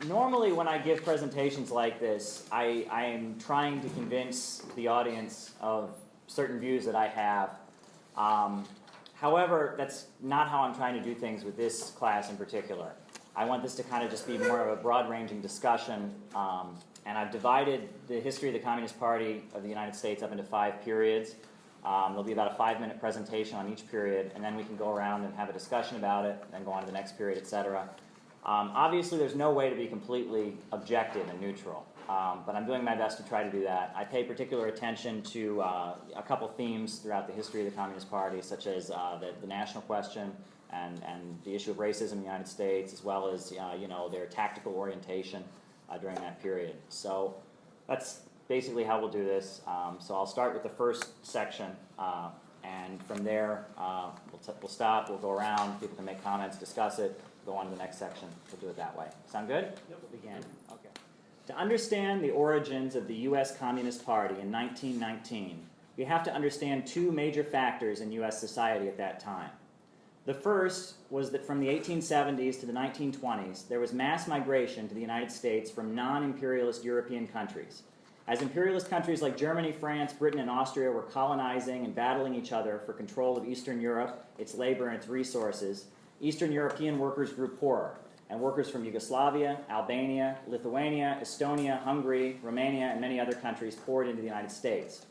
Normally when I give presentations like this, I am trying to convince the audience of certain views that I have. However, that's not how I'm trying to do things with this class in particular. I want this to kind of just be more of a broad-ranging discussion, and I've divided the history of the Communist Party of the United States up into 5 periods. There'll be about a 5-minute presentation on each period, and then we can go around and have a discussion about it, then go on to the next period, etc. Obviously, there's no way to be completely objective and neutral, but I'm doing my best to try to do that. I pay particular attention to a couple themes throughout the history of the Communist Party, such as the national question and the issue of racism in the United States, as well as their tactical orientation during that period. So that's basically how we'll do this. So I'll start with the first section, and from there we'll stop, we'll go around, people can make comments, discuss it, go on to the next section. We'll do it that way. Sound good? Yep. We'll begin. Okay. To understand the origins of the U.S. Communist Party in 1919, we have to understand 2 major factors in U.S. society at that time. The first was that from the 1870s to the 1920s, there was mass migration to the United States from non-imperialist European countries. As imperialist countries like Germany, France, Britain, and Austria were colonizing and battling each other for control of Eastern Europe, its labor, and its resources, Eastern European workers grew poorer, and workers from Yugoslavia, Albania, Lithuania, Estonia, Hungary, Romania, and many other countries poured into the United States.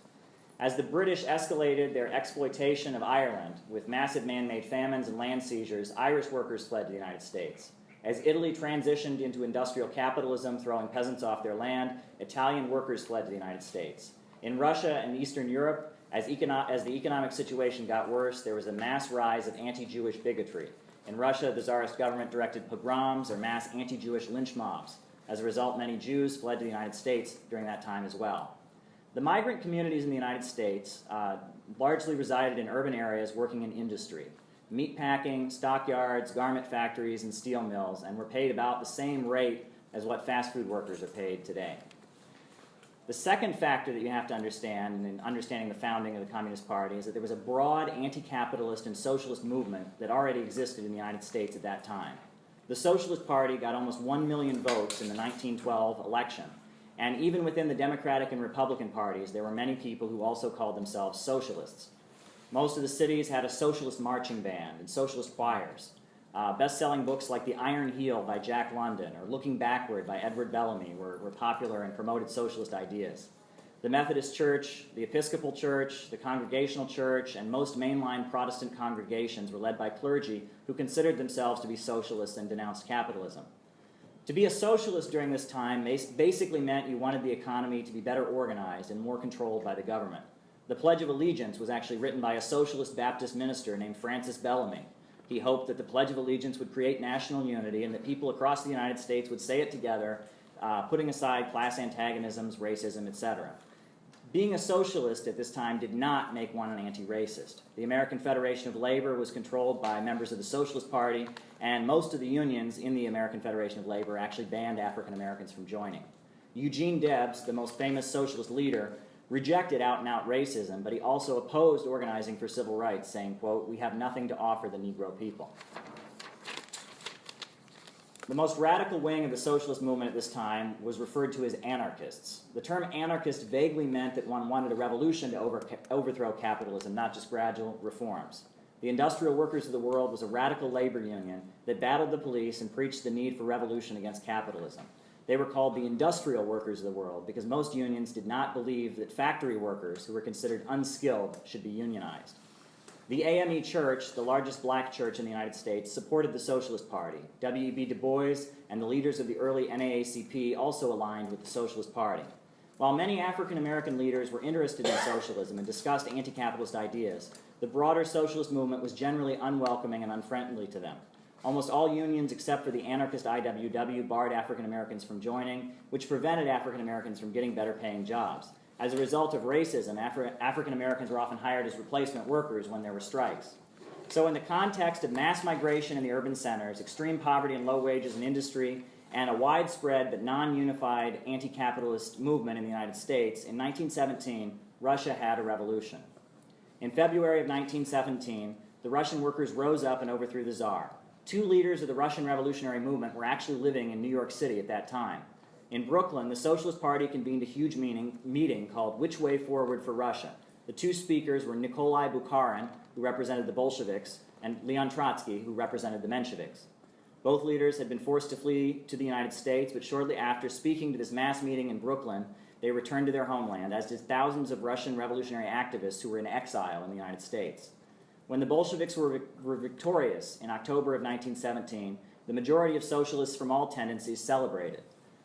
As the British escalated their exploitation of Ireland with massive man-made famines and land seizures, Irish workers fled to the United States. As Italy transitioned into industrial capitalism, throwing peasants off their land, Italian workers fled to the United States. In Russia and Eastern Europe, as the economic situation got worse, there was a mass rise of anti-Jewish bigotry. In Russia, the Tsarist government directed pogroms or mass anti-Jewish lynch mobs. As a result, many Jews fled to the United States during that time as well. The migrant communities in the United States largely resided in urban areas working in industry, meat packing, stockyards, garment factories, and steel mills, and were paid about the same rate as what fast food workers are paid today. The second factor that you have to understand in understanding the founding of the Communist Party is that there was a broad anti-capitalist and socialist movement that already existed in the United States at that time. The Socialist Party got almost 1 million votes in the 1912 election, and even within the Democratic and Republican parties, there were many people who also called themselves socialists. Most of the cities had a socialist marching band and socialist choirs. Best-selling books like The Iron Heel by Jack London or Looking Backward by Edward Bellamy were popular and promoted socialist ideas. The Methodist Church, the Episcopal Church, the Congregational Church, and most mainline Protestant congregations were led by clergy who considered themselves to be socialists and denounced capitalism. To be a socialist during this time basically meant you wanted the economy to be better organized and more controlled by the government. The Pledge of Allegiance was actually written by a socialist Baptist minister named Francis Bellamy. He hoped that the Pledge of Allegiance would create national unity and that people across the United States would say it together, putting aside class antagonisms, racism, etc. Being a socialist at this time did not make one an anti-racist. The American Federation of Labor was controlled by members of the Socialist Party, and most of the unions in the American Federation of Labor actually banned African Americans from joining. Eugene Debs, the most famous socialist leader, rejected out-and-out racism, but he also opposed organizing for civil rights, saying, quote, "We have nothing to offer the Negro people." The most radical wing of the socialist movement at this time was referred to as anarchists. The term anarchist vaguely meant that one wanted a revolution to overthrow capitalism, not just gradual reforms. The Industrial Workers of the World was a radical labor union that battled the police and preached the need for revolution against capitalism. They were called the Industrial Workers of the World because most unions did not believe that factory workers, who were considered unskilled, should be unionized. The AME Church, the largest black church in the United States, supported the Socialist Party. W.E.B. Du Bois and the leaders of the early NAACP also aligned with the Socialist Party. While many African American leaders were interested in socialism and discussed anti-capitalist ideas, the broader socialist movement was generally unwelcoming and unfriendly to them. Almost all unions except for the anarchist IWW barred African Americans from joining, which prevented African Americans from getting better paying jobs. As a result of racism, African Americans were often hired as replacement workers when there were strikes. So in the context of mass migration in the urban centers, extreme poverty and low wages in industry, and a widespread but non-unified anti-capitalist movement in the United States, in 1917, Russia had a revolution. In February of 1917, the Russian workers rose up and overthrew the Tsar. Two leaders of the Russian revolutionary movement were actually living in New York City at that time. In Brooklyn, the Socialist Party convened a huge meeting called Which Way Forward for Russia. The two speakers were Nikolai Bukharin, who represented the Bolsheviks, and Leon Trotsky, who represented the Mensheviks. Both leaders had been forced to flee to the United States, but shortly after speaking to this mass meeting in Brooklyn, they returned to their homeland, as did thousands of Russian revolutionary activists who were in exile in the United States. When the Bolsheviks were victorious in October of 1917, the majority of socialists from all tendencies celebrated.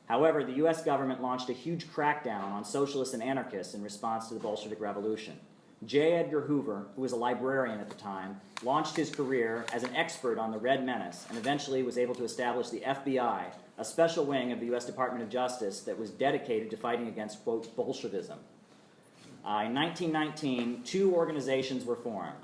However, the U.S. government launched a huge crackdown on socialists and anarchists in response to the Bolshevik Revolution. J. Edgar Hoover, who was a librarian at the time, launched his career as an expert on the Red Menace and eventually was able to establish the FBI, a special wing of the U.S. Department of Justice that was dedicated to fighting against, quote, Bolshevism. In 1919, two organizations were formed.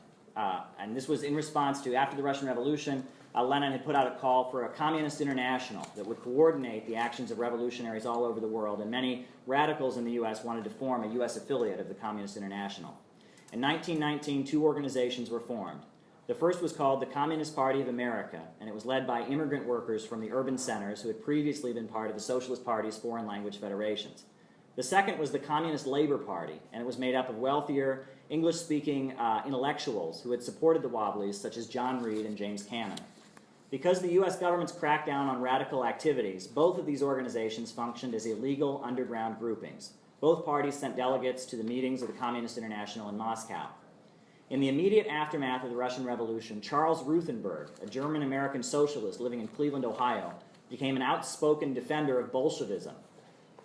And this was in response to, after the Russian Revolution, Lenin had put out a call for a communist international that would coordinate the actions of revolutionaries all over the world, and many radicals in the U.S. wanted to form a U.S. affiliate of the Communist International. In 1919, two organizations were formed. The first was called the Communist Party of America, and it was led by immigrant workers from the urban centers who had previously been part of the Socialist Party's foreign language federations. The second was the Communist Labor Party, and it was made up of wealthier, English-speaking intellectuals who had supported the Wobblies, such as John Reed and James Cannon. Because the U.S. government's crackdown on radical activities, both of these organizations functioned as illegal underground groupings. Both parties sent delegates to the meetings of the Communist International in Moscow. In the immediate aftermath of the Russian Revolution, Charles Ruthenberg, a German-American socialist living in Cleveland, Ohio, became an outspoken defender of Bolshevism.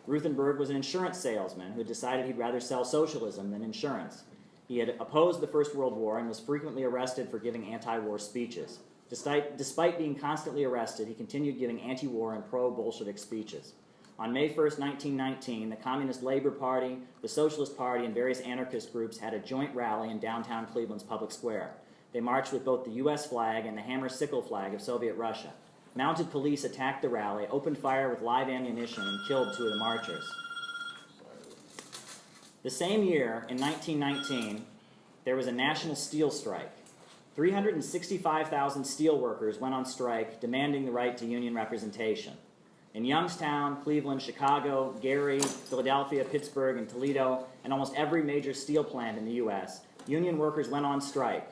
Ruthenberg was an insurance salesman who had decided he'd rather sell socialism than insurance. He had opposed the First World War and was frequently arrested for giving anti-war speeches. Despite being constantly arrested, he continued giving anti-war and pro-Bolshevik speeches. On May 1, 1919, the Communist Labor Party, the Socialist Party, and various anarchist groups had a joint rally in downtown Cleveland's public square. They marched with both the U.S. flag and the hammer-sickle flag of Soviet Russia. Mounted police attacked the rally, opened fire with live ammunition, and killed two of the marchers. The same year, in 1919, there was a national steel strike. 365,000 steel workers went on strike, demanding the right to union representation. In Youngstown, Cleveland, Chicago, Gary, Philadelphia, Pittsburgh, and Toledo, and almost every major steel plant in the U.S., union workers went on strike.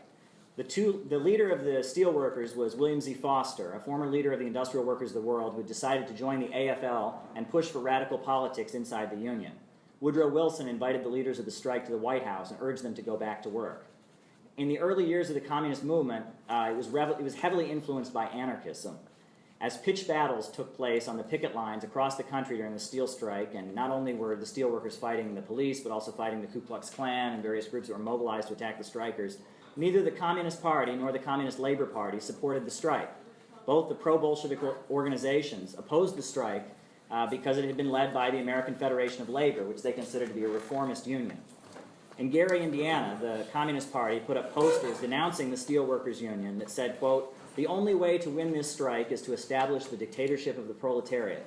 The leader of the steel workers was William Z. Foster, a former leader of the industrial workers of the world who decided to join the AFL and push for radical politics inside the union. Woodrow Wilson invited the leaders of the strike to the White House and urged them to go back to work. In the early years of the communist movement, it was heavily influenced by anarchism. As pitched battles took place on the picket lines across the country during the steel strike, and not only were the steel workers fighting the police, but also fighting the Ku Klux Klan and various groups that were mobilized to attack the strikers, neither the Communist Party nor the Communist Labor Party supported the strike. Both the pro-Bolshevik organizations opposed the strike because it had been led by the American Federation of Labor, which they considered to be a reformist union. In Gary, Indiana, the Communist Party put up posters denouncing the Steelworkers Union that said, quote, "The only way to win this strike is to establish the dictatorship of the proletariat."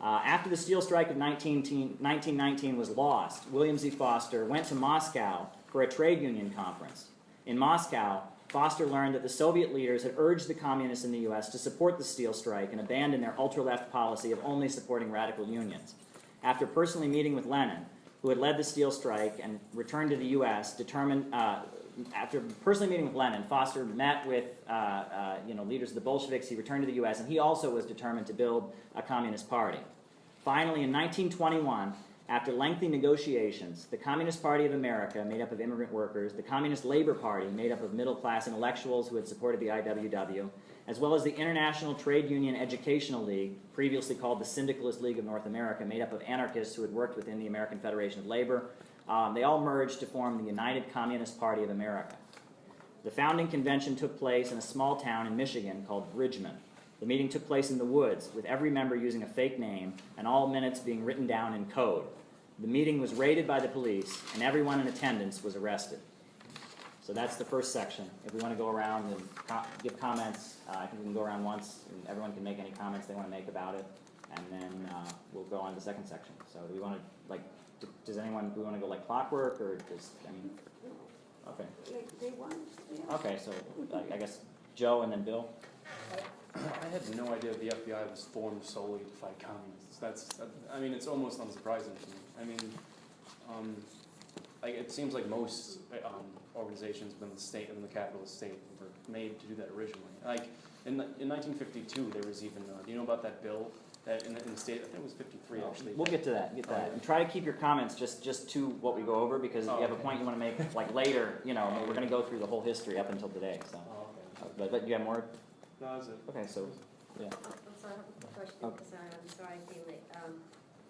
After the steel strike of 1919 was lost, William Z. Foster went to Moscow for a trade union conference. In Moscow, Foster learned that the Soviet leaders had urged the communists in the U.S. to support the steel strike and abandon their ultra-left policy of only supporting radical unions. After personally meeting with Lenin, who had led the steel strike and returned to the U.S., after personally meeting with Lenin, Foster met with leaders of the Bolsheviks. He returned to the U.S., and he also was determined to build a communist party. Finally, in 1921, after lengthy negotiations, the Communist Party of America, made up of immigrant workers, the Communist Labor Party, made up of middle-class intellectuals who had supported the IWW, as well as the International Trade Union Educational League, previously called the Syndicalist League of North America, made up of anarchists who had worked within the American Federation of Labor, they all merged to form the United Communist Party of America. The founding convention took place in a small town in Michigan called Bridgman. The meeting took place in the woods, with every member using a fake name and all minutes being written down in code. The meeting was raided by the police, and everyone in attendance was arrested. So that's the first section. If we want to go around and give comments, I think we can go around once, and everyone can make any comments they want to make about it, and then we'll go on to the second section. So do we want to, do we want to go like clockwork, or just, okay. They want, yeah. Okay, so I guess Joe and then Bill. I had no idea the FBI was formed solely to fight communists. I mean, it's almost unsurprising to me. I mean, like, it seems like most organizations within the state, within the capitalist state, were made to do that originally. Like, in 1952, there was even, do you know about that bill that in the state, I think it was 53 actually. We'll get to that, And try to keep your comments just to what we go over, because if you have a point you want to make, like later, you know, we're going to go through the whole history up until today, so. But you have more? No, that's it. Okay, so, yeah. I'm sorry, I have a question, Okay. because I'm sorry I came late.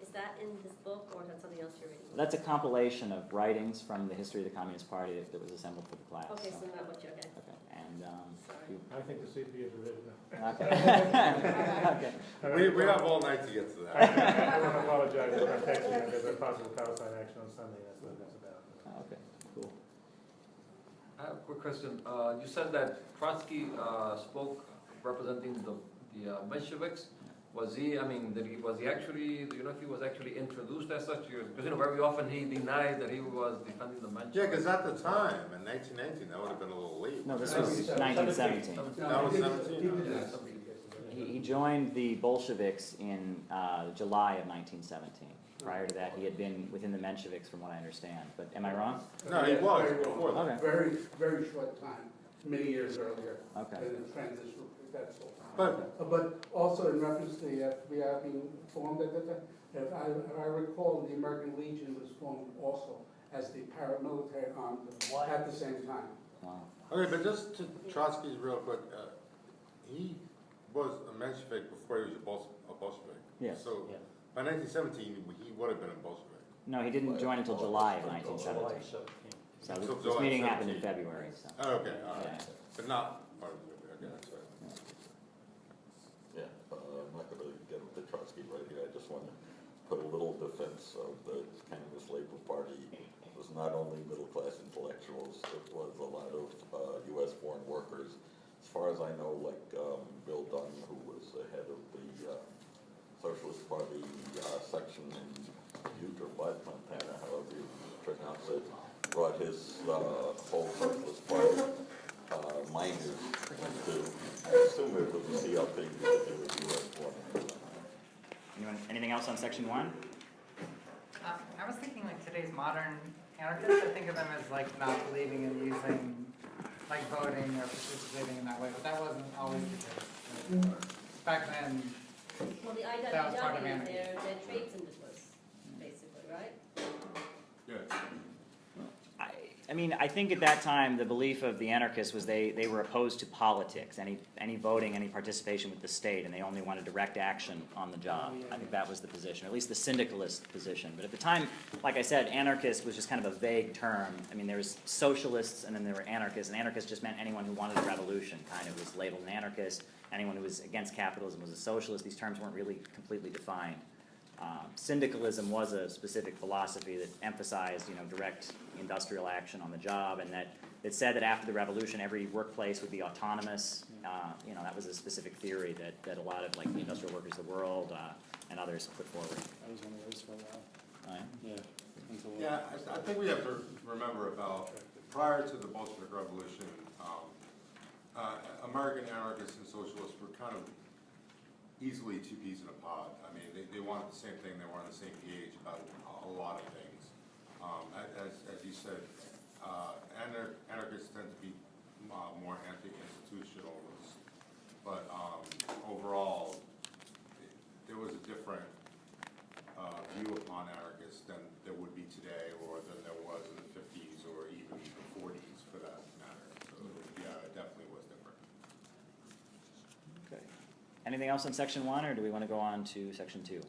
Is that in this book, or is that something else you're reading? That's a compilation of writings from the history of the Communist Party that was assembled for the class. Okay, so not what you're, okay. Okay, and, Sorry. I think the CP is original. okay. Okay. We have all night to get to I that. want to apologize for my texting you. There's a possible Palestine action on Sunday. That's what that's about. Okay, cool. I have a quick question. You said that Trotsky spoke representing the Mensheviks. Was he? I mean, was he actually? Do you know if he was actually introduced as such? Because you know, very often he denied that he was defending the Mensheviks. Yeah, because at the time, in 1919, that would have been a little late. No, this was 1917. That was 17? Yeah. He joined the Bolsheviks in July of 1917. Prior to that, he had been within the Mensheviks, from what I understand. But am I wrong? No, he was before that. Okay. Very, very short time, many years earlier. Okay. In the transition, that's all. But Also in reference to the FBI being formed, if I recall, the American Legion was formed also as the paramilitary arm at the same time. Wow. okay, but just to Trotsky's real quick, he was a Menshevik before he was a Bolshevik. Yes. So Yeah. by 1917, he would have been a Bolshevik. No, he didn't join until July of 1917. So Until this July meeting happened in 17. February. So. Oh, okay, all right. Yeah. But not part of it. Okay, that's right. Yeah, I'm not going to get into Trotsky right here. I just want to put a little defense of the Communist Labor Party. It was not only middle-class intellectuals, it was a lot of U.S. foreign workers. As far as I know, like Bill Dunn, who was the head of the Socialist Party section in Butte or Bud, Montana, however you pronounce it, brought his whole Socialist Party miners to, I assume it was the CLP to do with U.S. foreign. Anything else on section 1? I was thinking like today's modern anarchists, I think of them as like not believing in using like voting or participating in that way, but that wasn't always the case. Back then, Well, the That was part of IWW, anarchy. they're trade syndicalists, basically, right? Yeah. I mean, I think at that time the belief of the anarchists was they were opposed to politics, any voting, any participation with the state, and they only wanted direct action on the job. I think that was the position, or at least the syndicalist position. But at the time, like I said, anarchist was just kind of a vague term. I mean, there was socialists and then there were anarchists, and anarchist just meant anyone who wanted a revolution kind of was labeled an anarchist. Anyone who was against capitalism was a socialist. These terms weren't really completely defined. Syndicalism was a specific philosophy that emphasized, direct industrial action on the job, and that it said that after the revolution, every workplace would be autonomous. That was a specific theory that a lot of like the industrial workers of the world and others put forward. I was one of those for a while. Oh, yeah? Yeah. Yeah, I think we have to remember about, prior to the Bolshevik Revolution, American anarchists and socialists were kind of easily two peas in a pod. I mean, they wanted the same thing, they were on the same page about a lot of things. As you said, anarchists tend to be more anti-institutionalist, but overall, there was a different view upon anarchists than there would be today, or than there was in the 50s, or even the 40s for that matter. So yeah, it definitely was different. Okay. Anything else on section 1, or do we want to go on to section 2?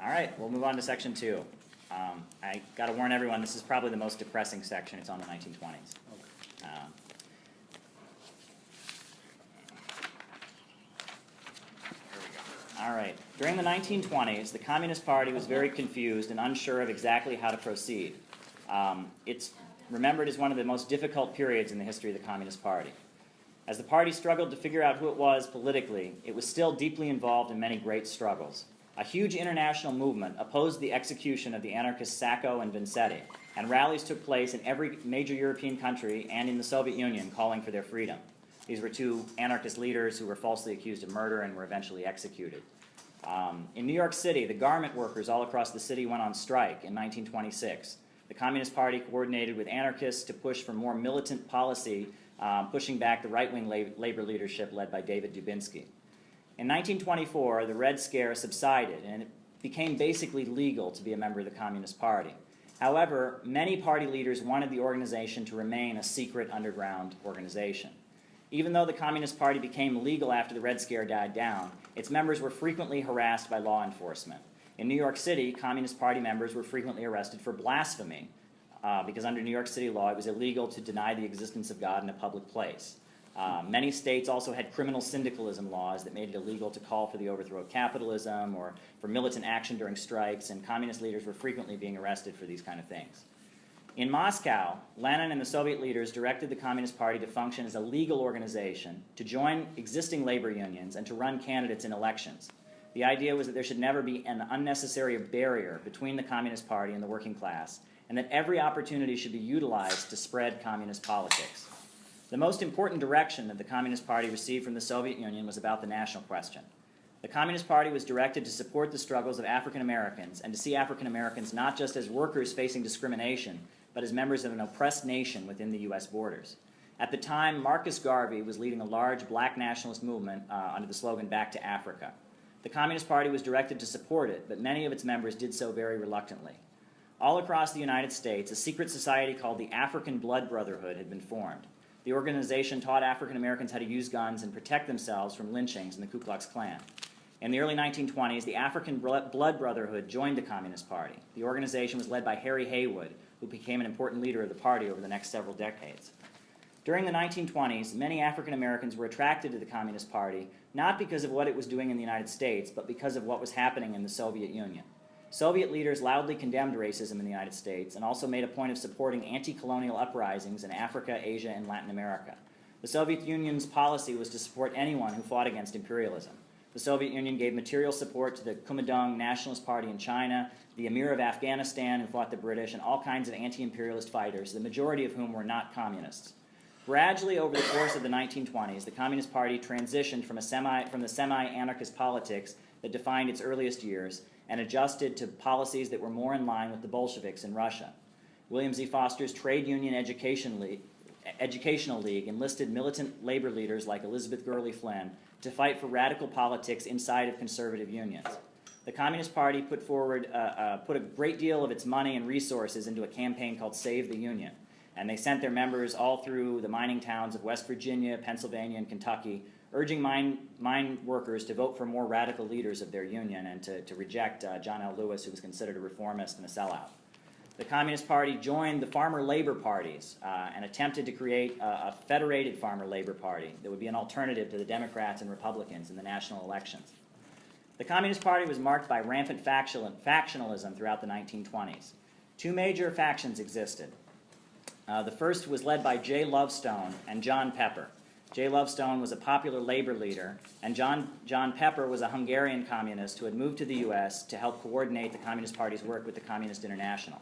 All right, we'll move on to section 2. I got to warn everyone, this is probably the most depressing section. It's on the 1920s. All right. During the 1920s, the Communist Party was very confused and unsure of exactly how to proceed. It's remembered as one of the most difficult periods in the history of the Communist Party. As the party struggled to figure out who it was politically, it was still deeply involved in many great struggles. A huge international movement opposed the execution of the anarchists Sacco and Vanzetti, and rallies took place in every major European country and in the Soviet Union calling for their freedom. These were two anarchist leaders who were falsely accused of murder and were eventually executed. In New York City, the garment workers all across the city went on strike in 1926. The Communist Party coordinated with anarchists to push for more militant policy, pushing back the right-wing labor leadership led by David Dubinsky. In 1924, the Red Scare subsided, and it became basically legal to be a member of the Communist Party. However, many party leaders wanted the organization to remain a secret underground organization. Even though the Communist Party became legal after the Red Scare died down, its members were frequently harassed by law enforcement. In New York City, Communist Party members were frequently arrested for blasphemy, because under New York City law, it was illegal to deny the existence of God in a public place. Many states also had criminal syndicalism laws that made it illegal to call for the overthrow of capitalism or for militant action during strikes, and communist leaders were frequently being arrested for these kind of things. In Moscow, Lenin and the Soviet leaders directed the Communist Party to function as a legal organization, to join existing labor unions, and to run candidates in elections. The idea was that there should never be an unnecessary barrier between the Communist Party and the working class, and that every opportunity should be utilized to spread communist politics. The most important direction that the Communist Party received from the Soviet Union was about the national question. The Communist Party was directed to support the struggles of African Americans and to see African Americans not just as workers facing discrimination, but as members of an oppressed nation within the U.S. borders. At the time, Marcus Garvey was leading a large black nationalist movement under the slogan, "Back to Africa." The Communist Party was directed to support it, but many of its members did so very reluctantly. All across the United States, a secret society called the African Blood Brotherhood had been formed. The organization taught African Americans how to use guns and protect themselves from lynchings in the Ku Klux Klan. In the early 1920s, the African Blood Brotherhood joined the Communist Party. The organization was led by Harry Haywood, who became an important leader of the party over the next several decades. During the 1920s, many African Americans were attracted to the Communist Party, not because of what it was doing in the United States, but because of what was happening in the Soviet Union. Soviet leaders loudly condemned racism in the United States and also made a point of supporting anti-colonial uprisings in Africa, Asia, and Latin America. The Soviet Union's policy was to support anyone who fought against imperialism. The Soviet Union gave material support to the Kuomintang Nationalist Party in China, the Emir of Afghanistan who fought the British, and all kinds of anti-imperialist fighters, the majority of whom were not communists. Gradually, over the course of the 1920s, the Communist Party transitioned from the semi-anarchist politics that defined its earliest years and adjusted to policies that were more in line with the Bolsheviks in Russia. William Z. Foster's Trade Union Educational League enlisted militant labor leaders like Elizabeth Gurley Flynn to fight for radical politics inside of conservative unions. The Communist Party put a great deal of its money and resources into a campaign called Save the Union, and they sent their members all through the mining towns of West Virginia, Pennsylvania, and Kentucky, urging mine workers to vote for more radical leaders of their union and to reject John L. Lewis, who was considered a reformist and a sellout. The Communist Party joined the farmer labor parties and attempted to create a federated farmer labor party that would be an alternative to the Democrats and Republicans in the national elections. The Communist Party was marked by rampant factionalism throughout the 1920s. Two major factions existed. The first was led by J. Lovestone and John Pepper. J. Lovestone was a popular labor leader, and John Pepper was a Hungarian communist who had moved to the U.S. to help coordinate the Communist Party's work with the Communist International.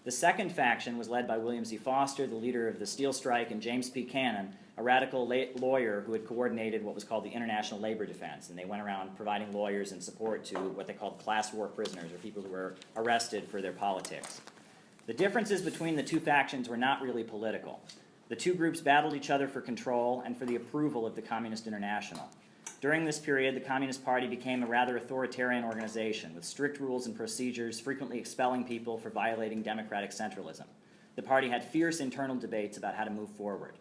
The second faction was led by William Z. Foster, the leader of the steel strike, and James P. Cannon, a radical lawyer who had coordinated what was called the International Labor Defense, and they went around providing lawyers and support to what they called class war prisoners, or people who were arrested for their politics. The differences between the two factions were not really political. The two groups battled each other for control and for the approval of the Communist International. During this period, the Communist Party became a rather authoritarian organization with strict rules and procedures, frequently expelling people for violating democratic centralism. The party had fierce internal debates about how to move forward.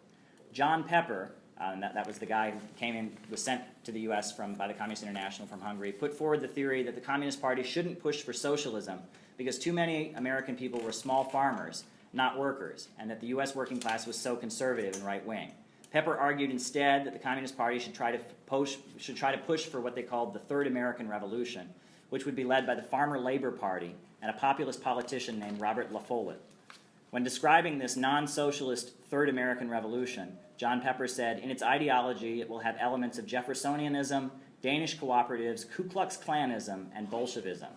John Pepper, and that was the guy who was sent to the U.S. by the Communist International from Hungary, put forward the theory that the Communist Party shouldn't push for socialism because too many American people were small farmers, not workers, and that the U.S. working class was so conservative and right-wing. Pepper argued instead that the Communist Party should try to push for what they called the Third American Revolution, which would be led by the Farmer Labor Party and a populist politician named Robert La Follette. When describing this non-socialist Third American Revolution, John Pepper said, "In its ideology, it will have elements of Jeffersonianism, Danish cooperatives, Ku Klux Klanism, and Bolshevism."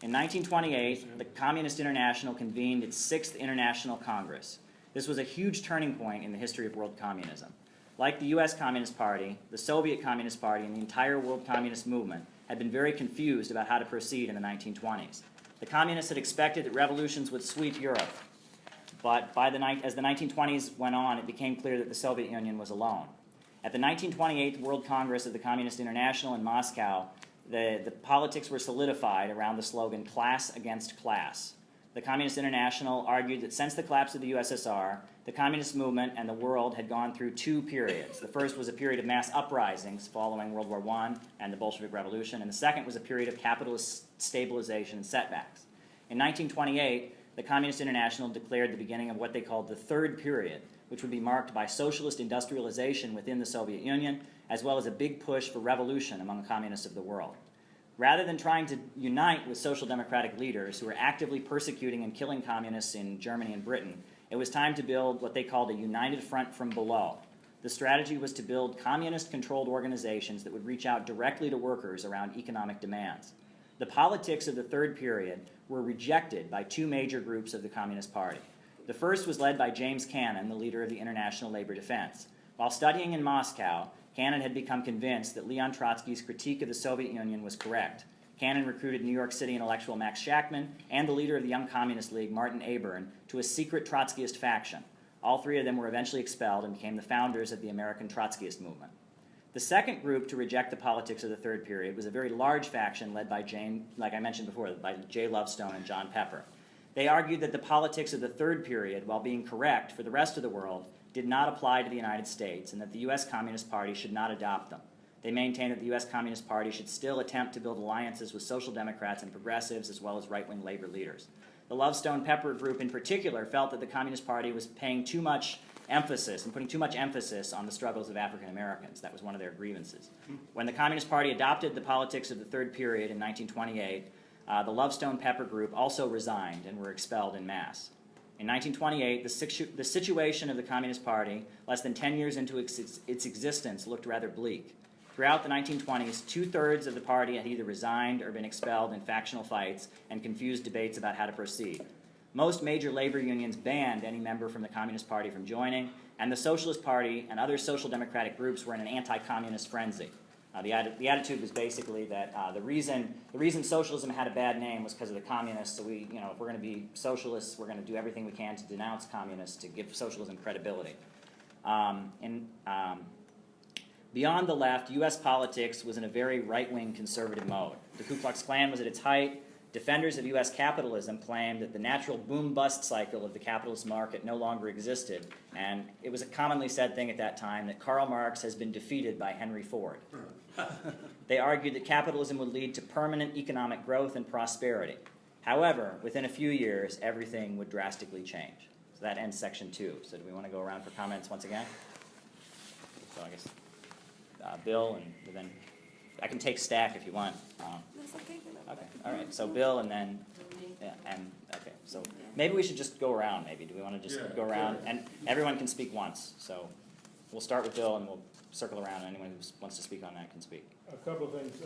In 1928, the Communist International convened its 6th International Congress. This was a huge turning point in the history of world communism. Like the US Communist Party, the Soviet Communist Party, and the entire world communist movement had been very confused about how to proceed in the 1920s. The communists had expected that revolutions would sweep Europe, but as the 1920s went on, it became clear that the Soviet Union was alone. At the 1928 World Congress of the Communist International in Moscow, the politics were solidified around the slogan, class against class. The Communist International argued that since the collapse of the USSR, the communist movement and the world had gone through two periods. The first was a period of mass uprisings following World War I and the Bolshevik Revolution, and the second was a period of capitalist stabilization and setbacks. In 1928, the Communist International declared the beginning of what they called the third period, which would be marked by socialist industrialization within the Soviet Union, as well as a big push for revolution among the communists of the world. Rather than trying to unite with social democratic leaders who were actively persecuting and killing communists in Germany and Britain, it was time to build what they called a united front from below. The strategy was to build communist-controlled organizations that would reach out directly to workers around economic demands. The politics of the third period were rejected by two major groups of the Communist Party. The first was led by James Cannon, the leader of the International Labor Defense. While studying in Moscow, Cannon had become convinced that Leon Trotsky's critique of the Soviet Union was correct. Cannon recruited New York City intellectual Max Shachtman and the leader of the Young Communist League, Martin Aburn, to a secret Trotskyist faction. All three of them were eventually expelled and became the founders of the American Trotskyist movement. The second group to reject the politics of the third period was a very large faction led by like I mentioned before, by Jay Lovestone and John Pepper. They argued that the politics of the third period, while being correct for the rest of the world, did not apply to the United States and that the U.S. Communist Party should not adopt them. They maintained that the U.S. Communist Party should still attempt to build alliances with social democrats and progressives as well as right-wing labor leaders. The Lovestone-Pepper group in particular felt that the Communist Party was paying too much emphasis and putting too much emphasis on the struggles of African Americans. That was one of their grievances. When the Communist Party adopted the politics of the third period in 1928, the Lovestone-Pepper group also resigned and were expelled en masse. In 1928, the situation of the Communist Party, less than 10 years into its existence, looked rather bleak. Throughout the 1920s, two-thirds of the party had either resigned or been expelled in factional fights and confused debates about how to proceed. Most major labor unions banned any member from the Communist Party from joining, and the Socialist Party and other social democratic groups were in an anti-communist frenzy. The attitude was basically that the reason socialism had a bad name was because of the communists. So if we're going to be socialists, we're going to do everything we can to denounce communists to give socialism credibility. Beyond the left, U.S. politics was in a very right-wing conservative mode. The Ku Klux Klan was at its height. Defenders of U.S. capitalism claimed that the natural boom-bust cycle of the capitalist market no longer existed, and it was a commonly said thing at that time that Karl Marx has been defeated by Henry Ford. They argued that capitalism would lead to permanent economic growth and prosperity. However, within a few years, everything would drastically change. So that ends section 2. So do we want to go around for comments once again? So I guess Bill, and then I can take stack if you want. That's okay. Okay, all right, so Bill and then, okay, so maybe we should just go around, maybe. Do we want to just go around? And everyone can speak once, so we'll start with Bill and we'll circle around, and anyone who wants to speak on that can speak. A couple of things,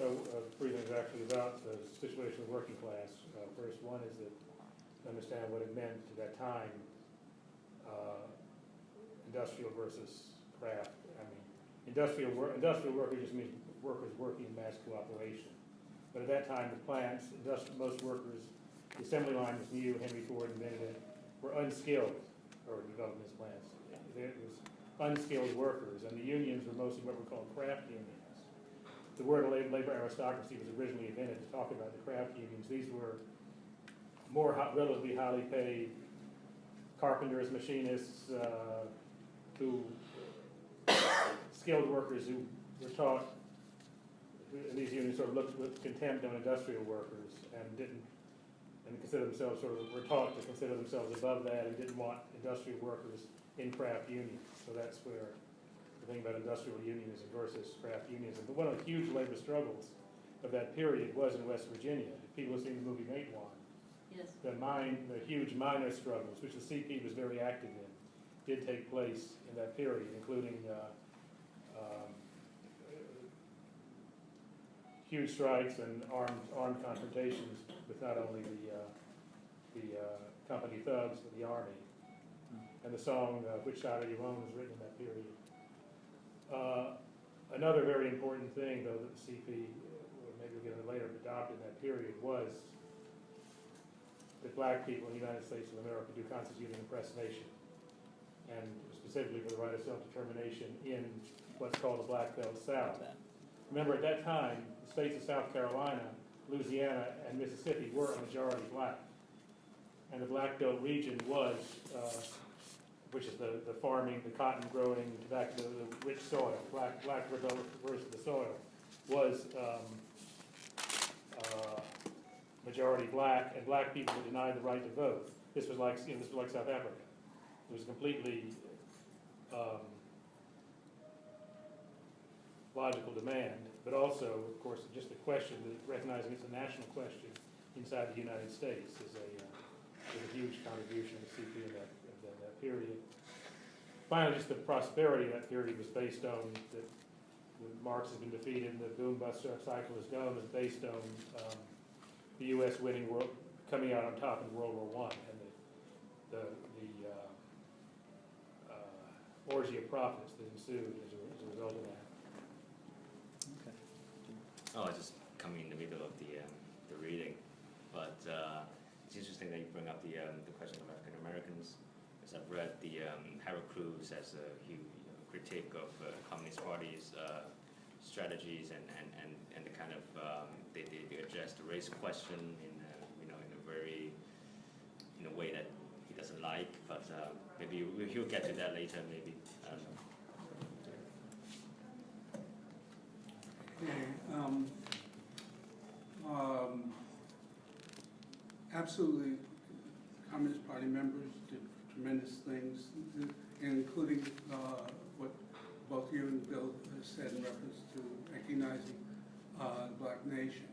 3 things actually about the situation of the working class. First one is that to understand what it meant at that time, industrial versus craft. I mean, industrial worker just means workers working in mass cooperation. But at that time, the plants, most workers, the assembly line was new, Henry Ford invented it, were unskilled, or developed in his plants. It was unskilled workers, and the unions were mostly what were called craft unions. The word labor aristocracy was originally invented to talk about the craft unions. These were more relatively highly paid carpenters, machinists, skilled workers who were taught. These unions sort of looked with contempt on industrial workers and consider themselves were taught to consider themselves above that and didn't want industrial workers in craft unions. So that's where the thing about industrial unionism versus craft unionism. But one of the huge labor struggles of that period was in West Virginia. If people have seen the movie Matewan, Yes. the huge miner struggles, which the CP was very active in, did take place in that period, including huge strikes and armed confrontations with not only the company thugs, but the army. And the song "Which Side Are You On" was written in that period. Another very important thing, though, that the CP, maybe we'll get into later, adopted in that period was that black people in the United States of America do constitute an oppressed nation, and specifically for the right of self-determination in what's called the Black Belt South. Remember, at that time, the states of South Carolina, Louisiana, and Mississippi were a majority black. And the Black Belt region was, which is the farming, the cotton growing, tobacco, the rich soil, black versus the soil, was majority black, and black people were denied the right to vote. This was like, this was like South Africa. It was completely logical demand, but also, of course, just a question, recognizing it's a national question inside the United States is a huge contribution to CP in that period. Finally, just the prosperity of that period was based on that when Marx has been defeated and the boom-bust cycle is done, was based on the U.S. coming out on top in World War I, and the orgy of profits that ensued as a result of that. Oh, I just coming in the middle of the reading, but it's interesting that you bring up the question of African Americans, because I've read the Harold Cruz as a huge critique of Communist Party's strategies and the kind of they address the race question in a way that he doesn't like, but maybe he'll get to that later. Maybe I don't know. Absolutely, Communist Party members did tremendous things, including what both you and Bill said in reference to recognizing the black nation.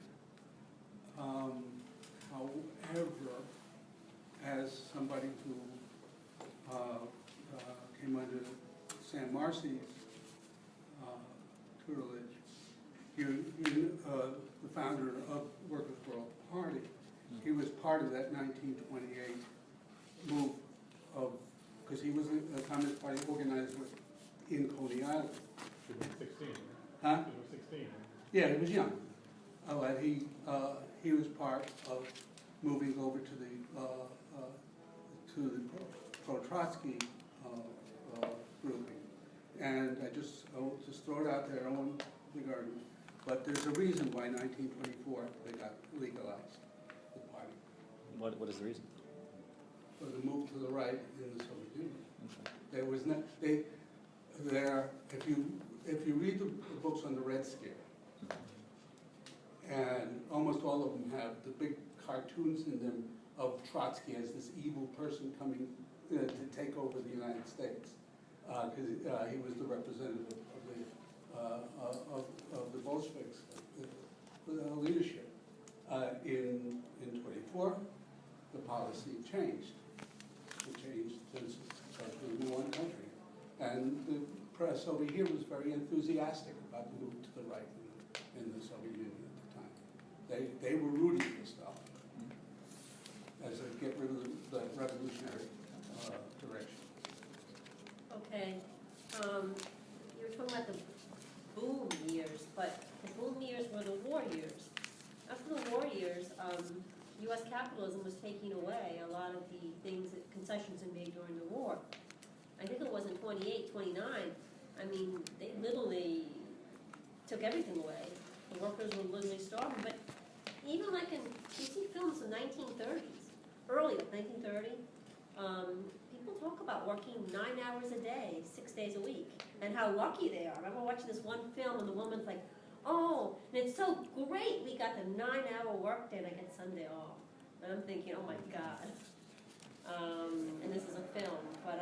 However, as somebody who came under Sam Marcy's tutelage, the founder of Workers' World Party, he was part of that 1928 move of, because he was a Communist Party organizer in Coney Island. He was 16. Huh? He was 16. Yeah, he was young. And he was part of moving over to the pro-Trotsky grouping. And I'll just throw it out there, I won't big argument. But there's a reason why 1924 they got legalized, the party. What is the reason? For the move to the right in the Soviet Union. Okay. There was no, if you read the books on the Red Scare, and almost all of them have the big cartoons in them of Trotsky as this evil person coming to take over the United States, because he was the representative of the Bolsheviks, the leadership. In 24, the policy changed. It changed to one country, and the press over here was very enthusiastic about the move to the right in the Soviet Union at the time. They were rooting for Stalin as a get rid of the revolutionary direction. Okay, you were talking about the boom years, but the boom years were the war years. After the war years, U.S. capitalism was taking away a lot of the things, concessions it made during the war. I think it was in 28, 29. I mean, they literally took everything away. The workers were literally starving. But even like you see films in the 1930s, early 1930, people talk about working 9 hours a day, 6 days a week, and how lucky they are. I remember watching this one film, and the woman's like, "Oh, and it's so great. We got the 9-hour work day, and I get Sunday off." And I'm thinking, "Oh my God." And this is a film, but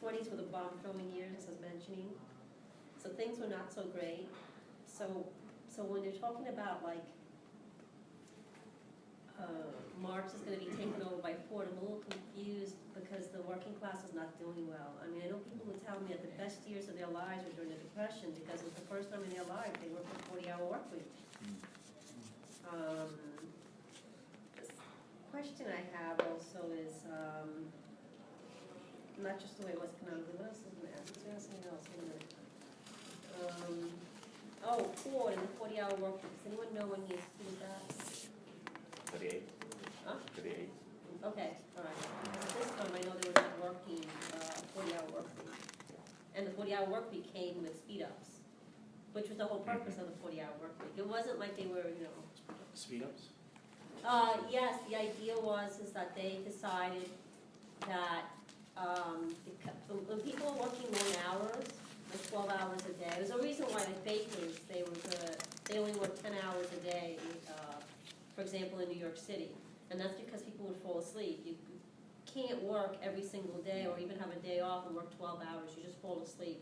20s were the bomb filming years, as I was mentioning. So things were not so great. So when they're talking about like Marx is going to be taken over by Ford, I'm a little confused because the working class is not doing well. I mean, I know people were telling me that the best years of their lives were during the Depression because it was the first time in their life they worked a 40-hour work week. This question I have also is, not just the way it was canonically, what else is in there? Is there something else? Wait a minute. Ford and the 40-hour work week. Does anyone know when he instituted that? 38. Huh? 38. Okay, all right. This time I know there was a working, 40-hour work week. And the 40-hour work week came with speed-ups, which was the whole purpose of the 40-hour work week. It wasn't like they were, Speed ups? Yes, the idea is that they decided that, when people are working long hours, like 12 hours a day, there's a reason why like bakers, they only work 10 hours a day, for example, in New York City. And that's because people would fall asleep. You can't work every single day or even have a day off and work 12 hours, you just fall asleep.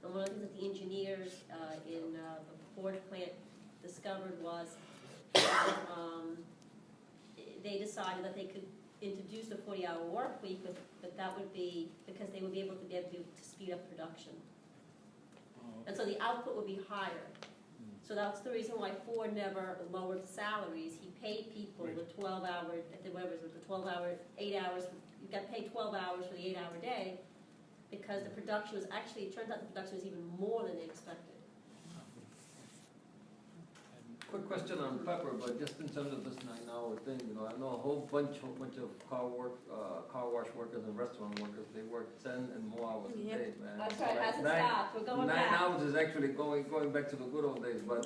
And one of the things that the engineers in the Ford plant discovered was they decided that they could introduce a 40-hour work week, but that would be because they would be able to speed up production. And so the output would be higher. So that's the reason why Ford never lowered the salaries. He paid people the 12-hour, whatever it was, the 12-hour, 8 hours. You got paid 12 hours for the 8-hour day because the production was actually, it turns out the production was even more than they expected. Quick question on pepper, but just in terms of this 9-hour thing, I know a whole bunch of car wash workers and restaurant workers, they work 10 and more hours a day, man. That's So right, it like hasn't stopped, we're going 9 back. hours is actually going back to the good old days, but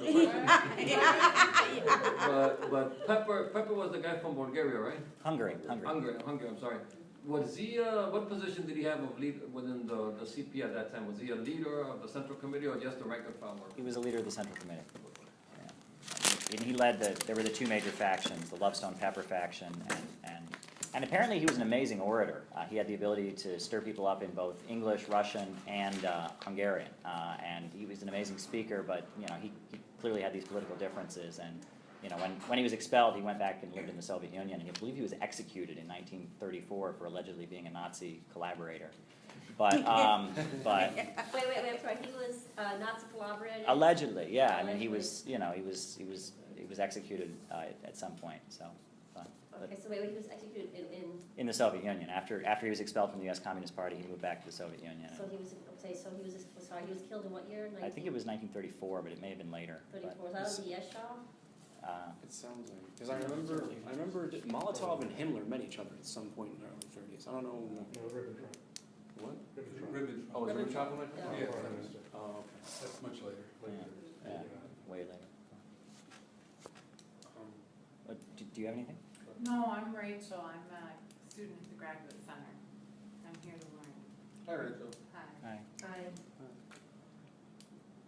but Pepper was the guy from Bulgaria, right? Hungary. Hungary, I'm sorry. Was he, what position did he have of lead within the CP at that time? Was he a leader of the Central Committee or just a rank and file worker? He was a leader of the Central Committee. Yeah. And he led there were the two major factions, the Lovestone Pepper faction, and apparently he was an amazing orator. He had the ability to stir people up in both English, Russian, and Hungarian. And he was an amazing speaker, but he clearly had these political differences. And when he was expelled, he went back and lived in the Soviet Union. And I believe he was executed in 1934 for allegedly being a Nazi collaborator. But Wait, I'm sorry. He was Nazi collaborator. allegedly, yeah. I mean, he was executed at some point. So. Okay, so wait, he was executed In the Soviet Union. After he was expelled from the U.S. Communist Party, he moved back to the Soviet Union. So he was killed in what year? I think it was 1934, but it may have been later. 34. That was the Yeshov? It sounds like, because I remember Molotov and Himmler met each other at some point in the early 30s. I don't know. No, Ribbentrop. What? Ribbon. Oh, was Ribbentrop in that? Yeah. Yeah, Oh, okay. that's much later. Yeah, way later. Do you have anything? No, I'm Rachel. I'm a student at the Graduate Center. I'm here to learn. Hi, Rachel. Hi. Hi.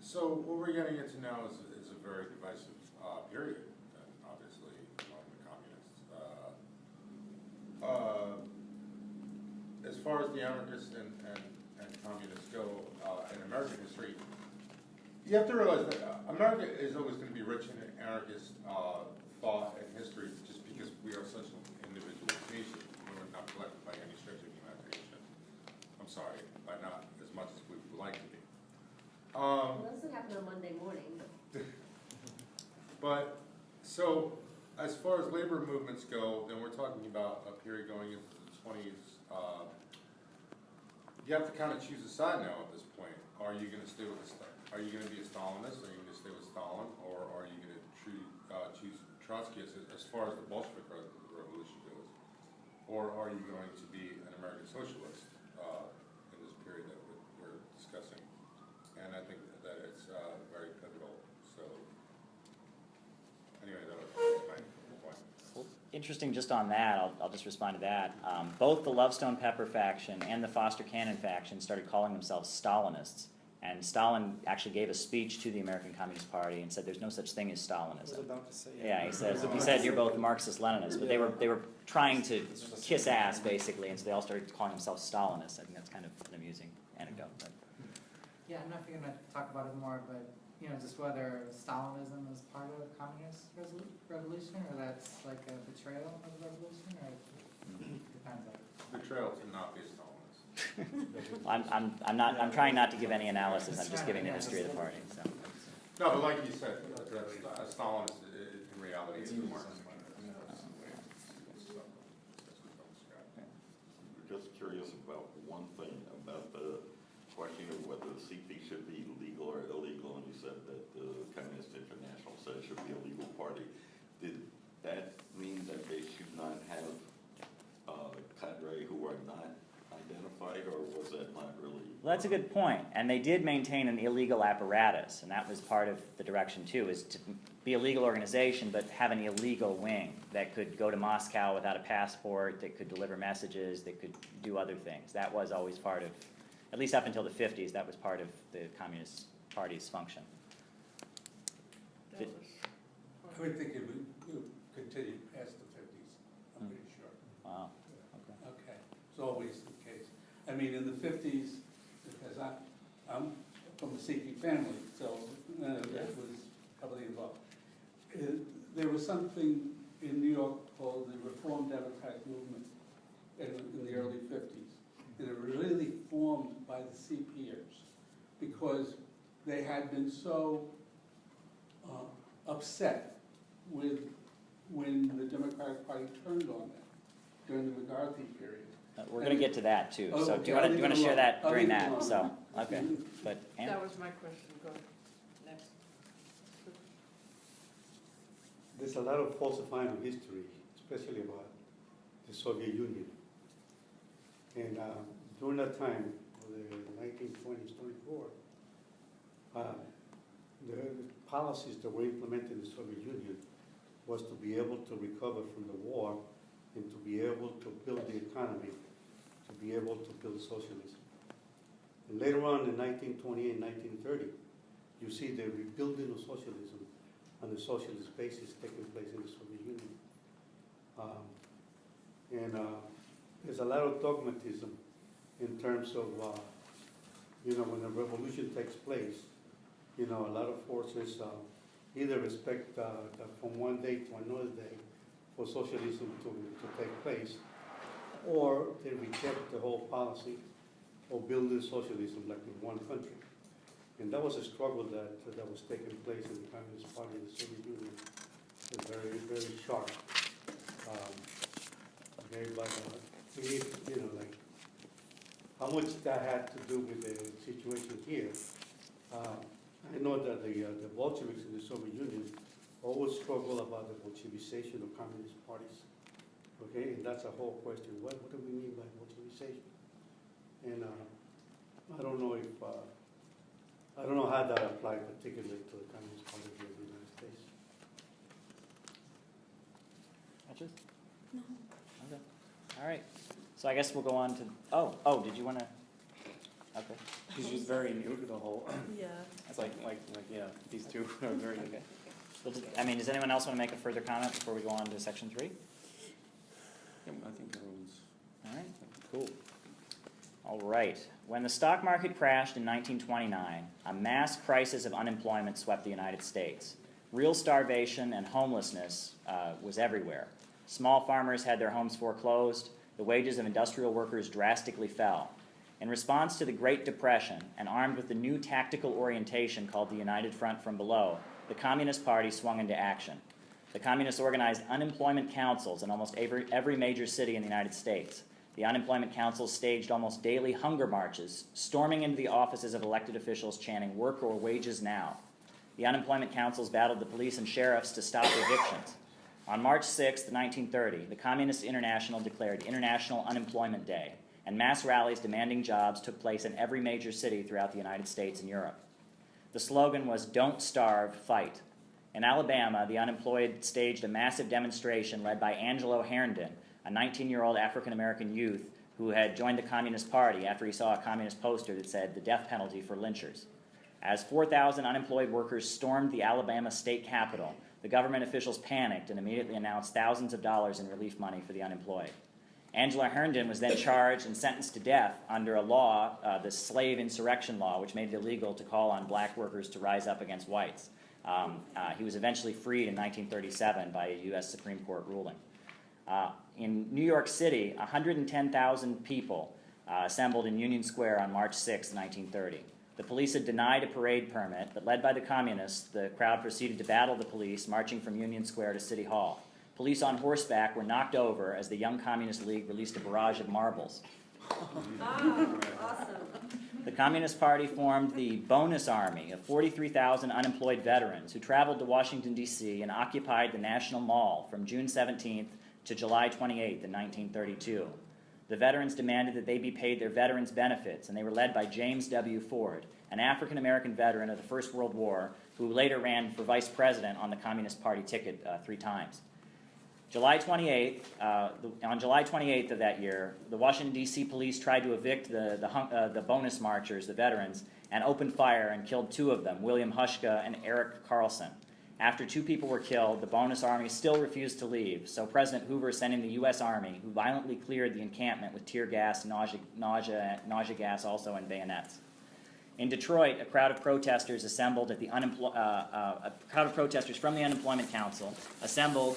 So what we're getting into now is a very divisive period, obviously, among the communists. As far as the anarchists and communists go in American history, you have to realize that America is always going to be rich in anarchist thought and history just because we are such an individual nation. We're not collected by any stretch of the imagination. I'm sorry, by not as much as we would like to be. Well, that doesn't happen on Monday morning. But, so, as far as labor movements go, then we're talking about a period going into the 20s. You have to kind of choose a side now at this point. Are you going to stay with are you going to be a Stalinist? Are you going to stay with Stalin? Or are you going to choose Trotsky as far as the Bolshevik revolution goes? Or are you going to be an American socialist in this period that we're discussing? And I think that it's very pivotal. So, anyway, that was my point. Well, interesting just on that, I'll just respond to that. Both the Lovestone Pepper faction and the Foster Cannon faction started calling themselves Stalinists. And Stalin actually gave a speech to the American Communist Party and said there's no such thing as I was Stalinism. about to say. Yeah, he said you're both Marxist-Leninists, but they were trying to kiss ass, basically, and so they all started calling themselves Stalinists. I think that's kind of an amusing anecdote. But. Yeah, I'm not going to talk about it more, but just whether Stalinism is part of communist revolution, or that's like a betrayal of the revolution, or it depends on it. Betrayal to not be a Stalinist. I'm trying not to give any analysis. I'm just giving the history of the party. So. No, but like you said, a Stalinist in reality is a Marxist. Just curious about one thing. Well, that's a good point. And they did maintain an illegal apparatus, and that was part of the direction too, is to be a legal organization, but have an illegal wing that could go to Moscow without a passport, that could deliver messages, that could do other things. That was always part of, at least up until the 50s, that was part of the Communist Party's function. I would think it would continue past the 50s, I'm pretty sure. Wow, okay. Okay, it's always the case. I mean, in the 50s, because I'm from a Sikh family, so that was heavily involved. There was something in New York called the Reform Democratic Movement in the early 50s. And it was really formed by the CPers because they had been so upset with when the Democratic Party turned on them during the McCarthy period. We're going to get to that too. Oh, So okay, do you want to share that I'll during leave it that? alone. So, okay. But Ann? That was my question, go next. There's a lot of falsifying of history, especially about the Soviet Union. And during that time, the 1920s, 24, the policies that were implemented in the Soviet Union was to be able to recover from the war and to be able to build the economy, to be able to build socialism. And later on in 1928, 1930, you see the rebuilding of socialism on the socialist basis taking place in the Soviet Union. There's a lot of dogmatism in terms of, when a revolution takes place, a lot of forces either respect from one day to another day for socialism to take place, or they reject the whole policy of building socialism like in one country. And that was a struggle that was taking place in the Communist Party of the Soviet Union. It was very, very sharp. Like how much that had to do with the situation here. I know that the Bolsheviks in the Soviet Union always struggle about the Bolshevization of communist parties. Okay, and that's a whole question. What do we mean by Bolshevization? And I don't know how that applied particularly to the Communist Party of the United States. Patches? No. Okay. All right. So I guess we'll go on to, oh, did you want to? Okay. She's just very new to the whole. Yeah. It's like yeah, these two are very new. Okay. Well, does anyone else want to make a further comment before we go on to section 3? Yeah, I think everyone's. All right. Cool. All right. When the stock market crashed in 1929, a mass crisis of unemployment swept the United States. Real starvation and homelessness was everywhere. Small farmers had their homes foreclosed. The wages of industrial workers drastically fell. In response to the Great Depression, and armed with the new tactical orientation called the United Front from Below, the Communist Party swung into action. The Communists organized unemployment councils in almost every major city in the United States. The unemployment councils staged almost daily hunger marches, storming into the offices of elected officials chanting, "Work or wages now." The unemployment councils battled the police and sheriffs to stop evictions. On March 6, 1930, the Communist International declared International Unemployment Day, and mass rallies demanding jobs took place in every major city throughout the United States and Europe. The slogan was, "Don't starve, fight." In Alabama, the unemployed staged a massive demonstration led by Angelo Herndon, a 19-year-old African-American youth who had joined the Communist Party after he saw a communist poster that said the death penalty for lynchers. As 4,000 unemployed workers stormed the Alabama state capitol, the government officials panicked and immediately announced thousands of dollars in relief money for the unemployed. Angela Herndon was then charged and sentenced to death under a law, the slave insurrection law, which made it illegal to call on black workers to rise up against whites. He was eventually freed in 1937 by a U.S. Supreme Court ruling. In New York City, 110,000 people assembled in Union Square on March 6, 1930. The police had denied a parade permit, but led by the communists, the crowd proceeded to battle the police, marching from Union Square to City Hall. Police on horseback were knocked over as the Young Communist League released a barrage of marbles. Oh, awesome. The Communist Party formed the Bonus Army of 43,000 unemployed veterans who traveled to Washington, D.C. and occupied the National Mall from June 17th to July 28th in 1932. The veterans demanded that they be paid their veterans' benefits, and they were led by James W. Ford, an African-American veteran of the First World War who later ran for vice president on the Communist Party ticket 3 times. On July 28th of that year, the Washington, D.C. police tried to evict the bonus marchers, the veterans, and opened fire and killed 2 of them, William Hushka and Eric Carlson. After 2 people were killed, the bonus army still refused to leave, so President Hoover sent in the U.S. Army, who violently cleared the encampment with tear gas, nausea gas also, and bayonets. In Detroit, a crowd of protesters assembled at the from the Unemployment Council assembled,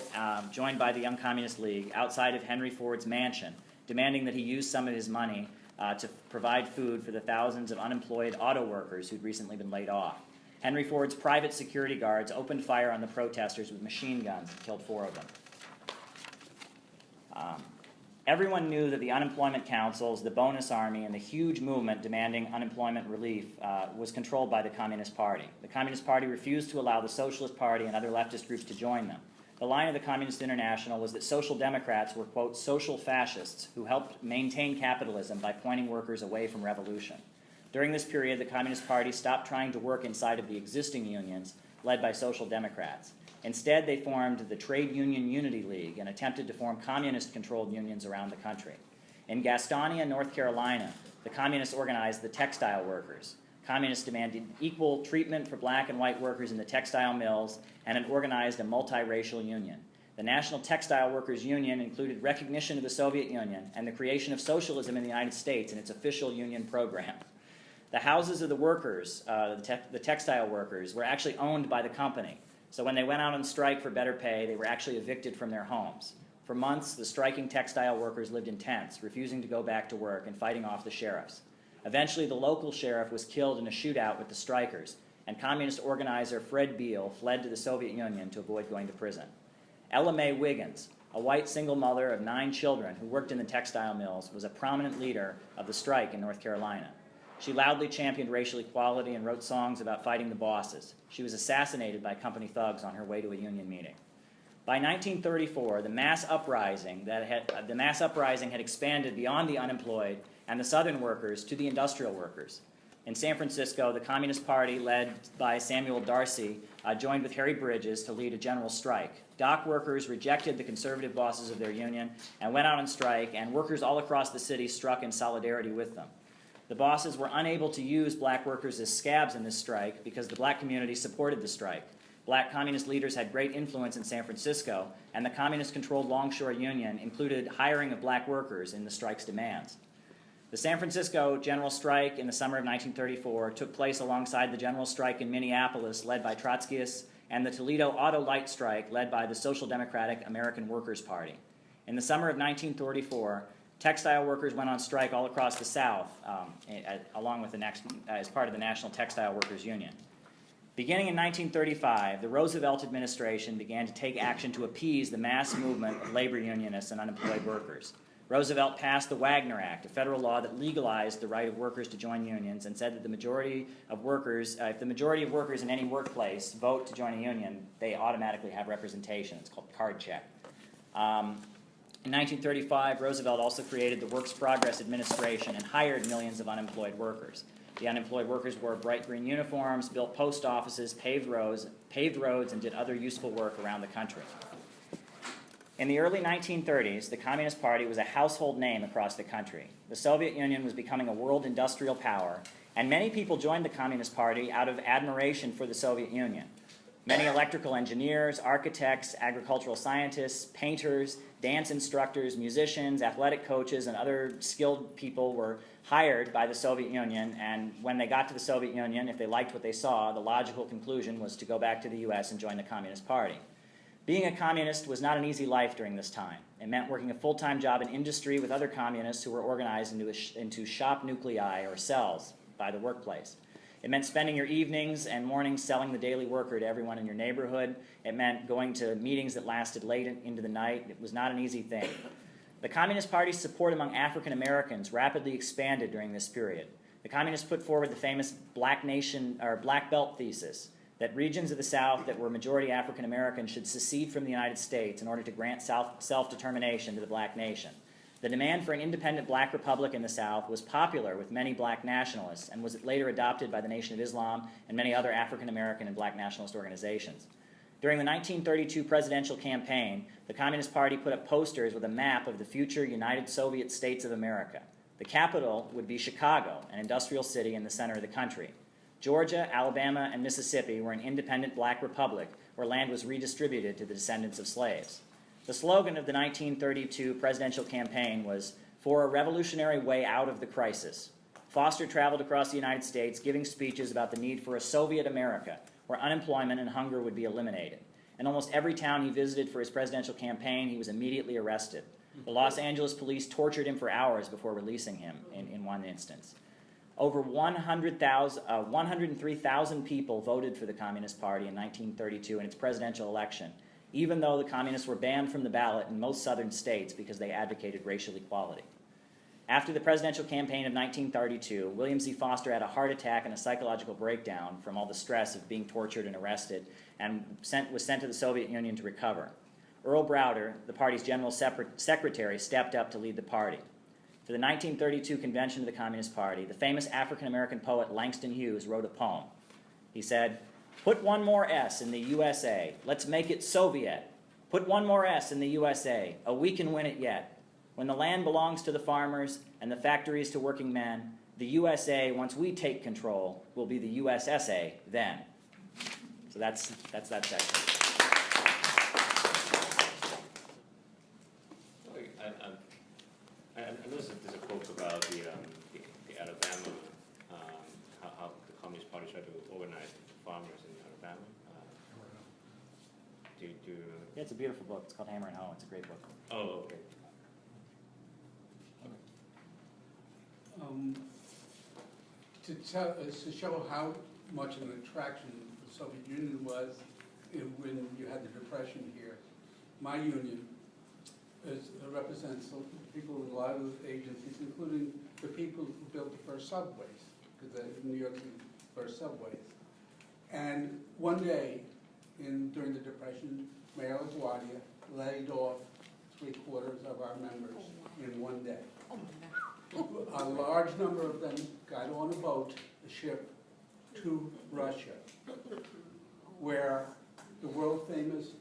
joined by the Young Communist League, outside of Henry Ford's mansion, demanding that he use some of his money to provide food for the thousands of unemployed auto workers who'd recently been laid off. Henry Ford's private security guards opened fire on the protesters with machine guns and killed 4 of them. Everyone knew that the unemployment councils, the bonus army, and the huge movement demanding unemployment relief was controlled by the Communist Party. The Communist Party refused to allow the Socialist Party and other leftist groups to join them. The line of the Communist International was that social democrats were, quote, social fascists who helped maintain capitalism by pointing workers away from revolution. During this period, the Communist Party stopped trying to work inside of the existing unions led by social democrats. Instead, they formed the Trade Union Unity League and attempted to form communist-controlled unions around the country. In Gastonia, North Carolina, the communists organized the textile workers. Communists demanded equal treatment for black and white workers in the textile mills and had organized a multiracial union. The National Textile Workers Union included recognition of the Soviet Union and the creation of socialism in the United States in its official union program. The houses of the workers, the textile workers, were actually owned by the company. So when they went out on strike for better pay, they were actually evicted from their homes. For months, the striking textile workers lived in tents, refusing to go back to work and fighting off the sheriffs. Eventually, the local sheriff was killed in a shootout with the strikers, and communist organizer Fred Beale fled to the Soviet Union to avoid going to prison. Ella Mae Wiggins, a white single mother of 9 children who worked in the textile mills, was a prominent leader of the strike in North Carolina. She loudly championed racial equality and wrote songs about fighting the bosses. She was assassinated by company thugs on her way to a union meeting. By 1934, the mass uprising had expanded beyond the unemployed and the Southern workers to the industrial workers. In San Francisco, the Communist Party, led by Samuel Darcy, joined with Harry Bridges to lead a general strike. Dock workers rejected the conservative bosses of their union and went out on strike, and workers all across the city struck in solidarity with them. The bosses were unable to use black workers as scabs in this strike because the black community supported the strike. Black communist leaders had great influence in San Francisco, and the communist-controlled Longshore Union included hiring of black workers in the strike's demands. The San Francisco general strike in the summer of 1934 took place alongside the general strike in Minneapolis led by Trotskyists and the Toledo Auto Light strike led by the Social Democratic American Workers' Party. In the summer of 1934, textile workers went on strike all across the South, along with as part of the National Textile Workers Union. Beginning in 1935, the Roosevelt administration began to take action to appease the mass movement of labor unionists and unemployed workers. Roosevelt passed the Wagner Act, a federal law that legalized the right of workers to join unions and said that the majority of workers, if the majority of workers in any workplace vote to join a union, they automatically have representation. It's called card check. In 1935, Roosevelt also created the Works Progress Administration and hired millions of unemployed workers. The unemployed workers wore bright green uniforms, built post offices, paved roads, and did other useful work around the country. In the early 1930s, the Communist Party was a household name across the country. The Soviet Union was becoming a world industrial power, and many people joined the Communist Party out of admiration for the Soviet Union. Many electrical engineers, architects, agricultural scientists, painters, dance instructors, musicians, athletic coaches, and other skilled people were hired by the Soviet Union, and when they got to the Soviet Union, if they liked what they saw, the logical conclusion was to go back to the U.S. and join the Communist Party. Being a communist was not an easy life during this time. It meant working a full-time job in industry with other communists who were organized into shop nuclei, or cells, by the workplace. It meant spending your evenings and mornings selling the Daily Worker to everyone in your neighborhood. It meant going to meetings that lasted late into the night. It was not an easy thing. The Communist Party's support among African Americans rapidly expanded during this period. The Communists put forward the famous Black Belt thesis, that regions of the South that were majority African American should secede from the United States in order to grant self-determination to the black nation. The demand for an independent black republic in the South was popular with many black nationalists and was later adopted by the Nation of Islam and many other African American and black nationalist organizations. During the 1932 presidential campaign, the Communist Party put up posters with a map of the future United Soviet States of America. The capital would be Chicago, an industrial city in the center of the country. Georgia, Alabama, and Mississippi were an independent black republic where land was redistributed to the descendants of slaves. The slogan of the 1932 presidential campaign was, "For a revolutionary way out of the crisis." Foster traveled across the United States giving speeches about the need for a Soviet America where unemployment and hunger would be eliminated. In almost every town he visited for his presidential campaign, he was immediately arrested. The Los Angeles police tortured him for hours before releasing him in one instance. Over 103,000 people voted for the Communist Party in 1932 in its presidential election, even though the Communists were banned from the ballot in most southern states because they advocated racial equality. After the presidential campaign of 1932, William Z. Foster had a heart attack and a psychological breakdown from all the stress of being tortured and arrested, and was sent to the Soviet Union to recover. Earl Browder, the party's general secretary, stepped up to lead the party. For the 1932 convention of the Communist Party, the famous African-American poet Langston Hughes wrote a poem. He said, "Put one more S in the USA. Let's make it Soviet. Put one more S in the USA. Oh, we can win it yet. When the land belongs to the farmers and the factories to working men, the USA, once we take control, will be the USSA then." So that's that section. I noticed that there's a quote about the Alabama, how the Communist Party tried to organize farmers in Alabama. Do you remember? Yeah, it's a beautiful book. It's called Hammer and Hoe. It's a great book. Oh, okay. To show how much of an attraction the Soviet Union was when you had the Depression here, my union represents people in a lot of agencies, including the people who built the first subways, because New York City first subways. And one day, during the Depression, Mayor LaGuardia laid off 3/4 of our members in one day. A large number of them got on a boat, a ship, to Russia, where the world-famous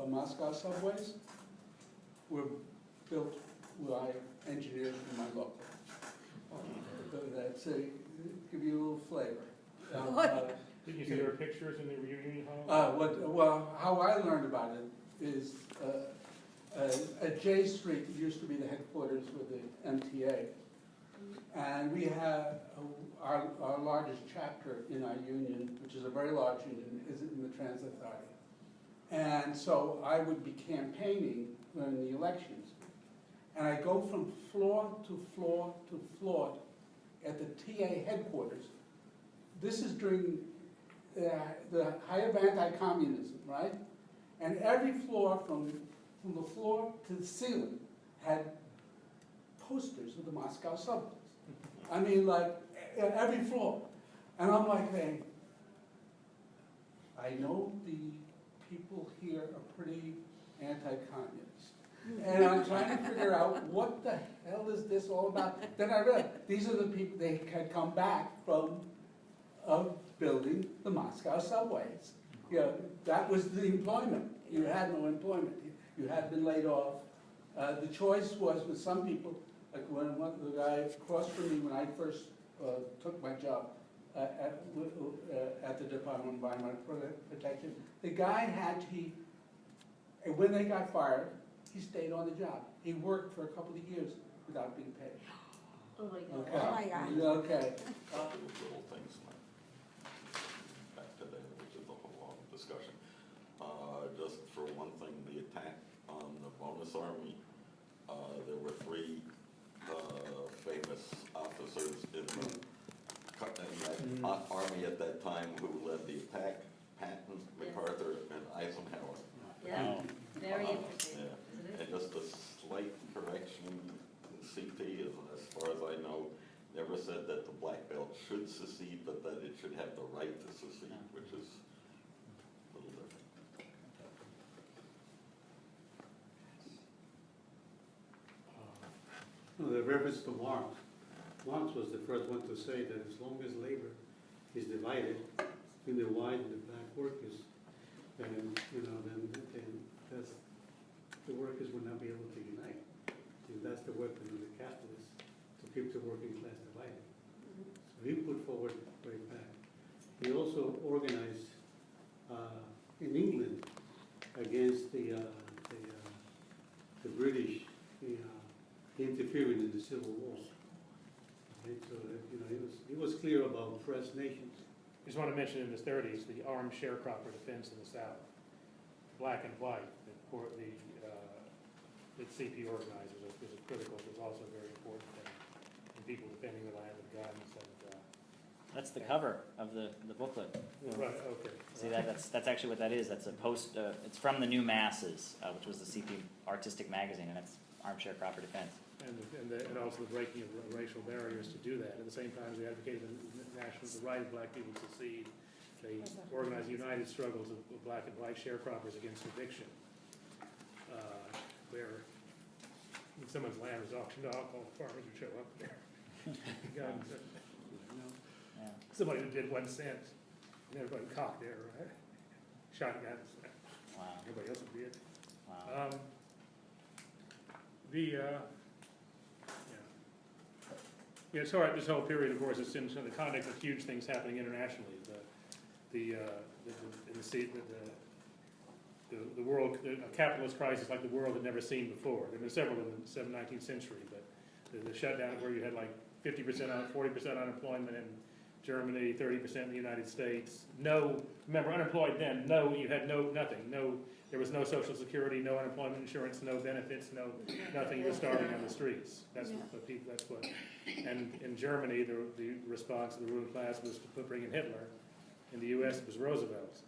Moscow subways were built by engineers from my local. So that's give you a little flavor. Did you see there were pictures in the reunion hall? Well, how I learned about it is at J Street used to be the headquarters for the MTA, and we have our largest chapter in our union, which is a very large union, is in the Transit Authority. And so I would be campaigning in the elections, and I go from floor to floor to floor at the TA headquarters. This is during the height of anti-communism, right? And every floor, from the floor to the ceiling, had posters of the Moscow subways. I mean, like, every floor. And I'm like, hey, I know the people here are pretty anti-communist. And I'm trying to figure out what the hell is this all about. Then I realized these are the people, they had come back from building the Moscow subways. You know, that was the employment. You had no employment. You had been laid off. The choice was with some people, like when the guy across from me when I first took my job at the Department of Environmental Protection, the guy when they got fired, he stayed on the job. He worked for a couple of years without being paid. Oh my God. Okay. Oh my God. Okay. Little things, back to that, which is a whole long discussion. Just for one thing, the attack on the bonus army, there were 3 famous officers in the army at that time who led the attack: Patton, MacArthur, and Eisenhower. Yeah, very interesting, Yeah. isn't it? And just a slight correction, CP, as far as I know, never said that the black belt should secede, but that it should have the right to secede, which is a little different. the reference to Marx. Marx was the first one to say that as long as labor is divided between the white and the black workers, then, then that's, the workers will not be able to unite. And that's the weapon of the capitalists, to keep the working class divided. So he put forward right back. He also organized in England against the British interfering in the Civil War. Right? So that, he was clear about oppressed nations. I just want to mention in the 30s, the armed sharecropper defense in the South, black and white, that CP organizers was critical, was also a very important thing in people defending the land with guns. And, That's the cover of the booklet. right, okay. See that's actually what that is. That's a post. It's from the New Masses, which was the CP artistic magazine, and it's armed sharecropper defense. And also the breaking of racial barriers to do that. At the same time, they advocated the right of black people to secede. They organized united struggles of black and white sharecroppers against eviction, where when someone's land was auctioned off, all the farmers would show up there. Guns, Yeah. somebody who did 1 cent, and everybody cocked there, right? Shotguns. Wow. Everybody else would be it. Wow. Yeah, it's hard. This whole period, of course, is in the context of huge things happening internationally. The world, a capitalist crisis like the world had never seen before. There have been several in the 19th century, but the shutdown where you had like 50% 40% unemployment in Germany, 30% in the United States. Remember, unemployed then. You had nothing. There was no social security, no unemployment insurance, no benefits, nothing. You were starving on the streets. That's what. And in Germany, the response of the ruling class was to bring in Hitler. In the U.S., it was Roosevelt.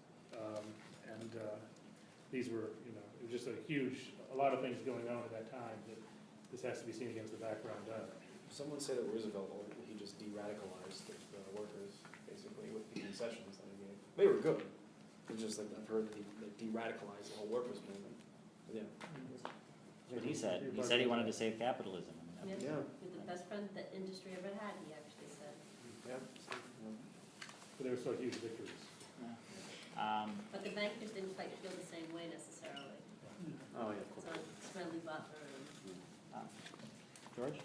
These were, it was just a lot of things going on at that time that this has to be seen against the background of. Someone said that Roosevelt, he just de-radicalized the workers, basically, with the concessions that he gave. They were good. It's just like I've heard that he de-radicalized the whole workers' movement. Yeah. That's what he said. He said he wanted to save capitalism. Yes, Yeah. with the best friend the industry ever had, he actually said. Yeah. But they were so huge victories. But the bankers didn't quite feel the same way necessarily. Oh, yeah. So Smedley Butler and George?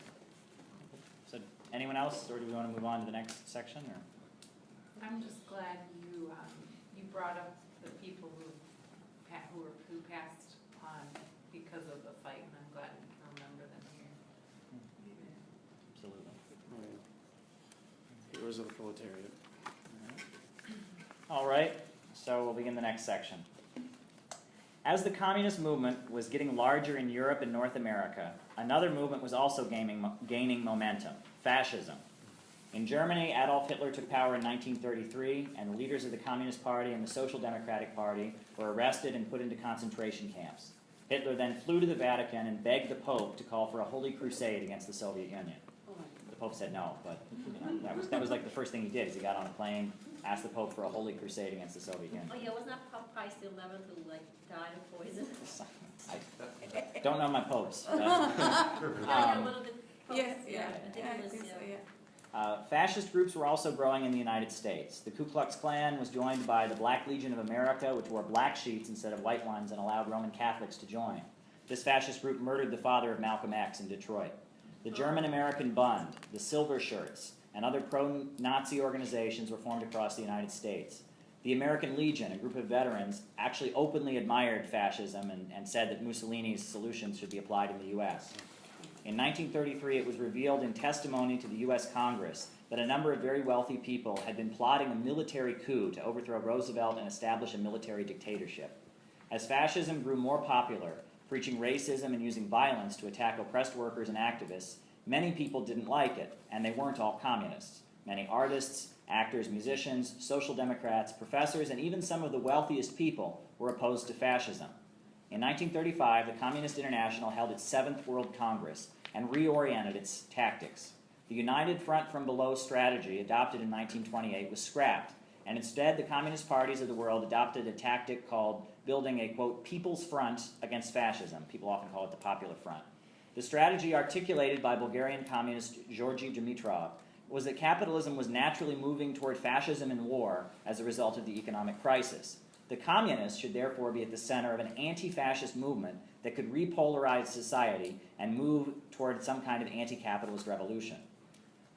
So anyone else, or do we want to move on to the next section? Or? I'm just glad you brought up the people who passed on because of the fight, and I'm glad we can remember them here. Absolutely. Oh, yeah. Heroes of the proletariat. All right, so we'll begin the next section. As the communist movement was getting larger in Europe and North America, another movement was also gaining momentum: fascism. In Germany, Adolf Hitler took power in 1933, and the leaders of the Communist Party and the Social Democratic Party were arrested and put into concentration camps. Hitler then flew to the Vatican and begged the Pope to call for a holy crusade against the Soviet Union. The Pope said no, but that was like the first thing he did. Is he got on a plane, asked the Pope for a holy crusade against the Soviet Union. oh yeah, wasn't that Pope Pius XI who died of poison? I don't know my popes. But, Yeah, a little bit. Yes, Yeah, I think it was. fascist groups were also growing in the United States. The Ku Klux Klan was joined by the Black Legion of America, which wore black sheets instead of white ones and allowed Roman Catholics to join. This fascist group murdered the father of Malcolm X in Detroit. The German-American Bund, the Silver Shirts, and other pro-Nazi organizations were formed across the United States. The American Legion, a group of veterans, actually openly admired fascism and said that Mussolini's solutions should be applied in the U.S. In 1933, it was revealed in testimony to the U.S. Congress that a number of very wealthy people had been plotting a military coup to overthrow Roosevelt and establish a military dictatorship. As fascism grew more popular, preaching racism and using violence to attack oppressed workers and activists, many people didn't like it, and they weren't all communists. Many artists, actors, musicians, social democrats, professors, and even some of the wealthiest people were opposed to fascism. In 1935, the Communist International held its 7th World Congress and reoriented its tactics. The United Front from Below strategy, adopted in 1928, was scrapped, and instead the communist parties of the world adopted a tactic called building a, quote, people's front against fascism. People often call it the Popular Front. The strategy articulated by Bulgarian communist Georgy Dimitrov was that capitalism was naturally moving toward fascism and war as a result of the economic crisis. The communists should therefore be at the center of an anti-fascist movement that could repolarize society and move toward some kind of anti-capitalist revolution.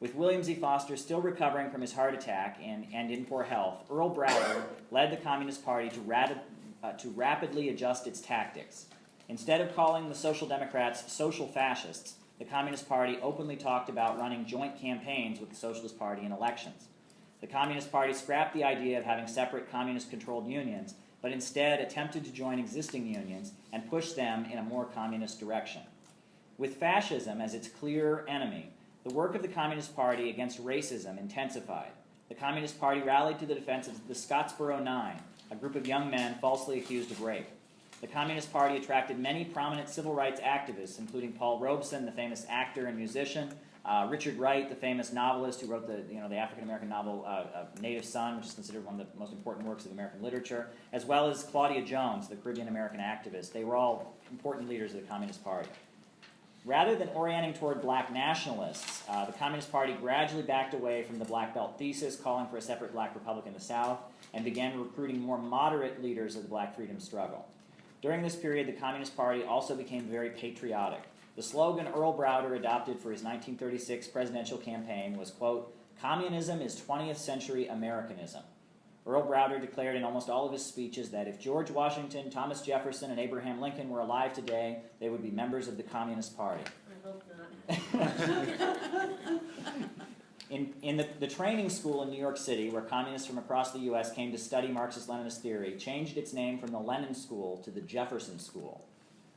With William Z. Foster still recovering from his heart attack and in poor health, Earl Browder led the Communist Party to rapidly adjust its tactics. Instead of calling the Social Democrats social fascists, the Communist Party openly talked about running joint campaigns with the Socialist Party in elections. The Communist Party scrapped the idea of having separate communist-controlled unions, but instead attempted to join existing unions and push them in a more communist direction. With fascism as its clear enemy, the work of the Communist Party against racism intensified. The Communist Party rallied to the defense of the Scottsboro Nine, a group of young men falsely accused of rape. The Communist Party attracted many prominent civil rights activists, including Paul Robeson, the famous actor and musician, Richard Wright, the famous novelist who wrote the African-American novel Native Son, which is considered one of the most important works of American literature, as well as Claudia Jones, the Caribbean-American activist. They were all important leaders of the Communist Party. Rather than orienting toward black nationalists, the Communist Party gradually backed away from the Black Belt thesis, calling for a separate black republic in the South, and began recruiting more moderate leaders of the black freedom struggle. During this period, the Communist Party also became very patriotic. The slogan Earl Browder adopted for his 1936 presidential campaign was, quote, "Communism is 20th century Americanism." Earl Browder declared in almost all of his speeches that if George Washington, Thomas Jefferson, and Abraham Lincoln were alive today, they would be members of the Communist Party. I hope not. In the training school in New York City, where communists from across the U.S. came to study Marxist-Leninist theory, changed its name from the Lenin School to the Jefferson School.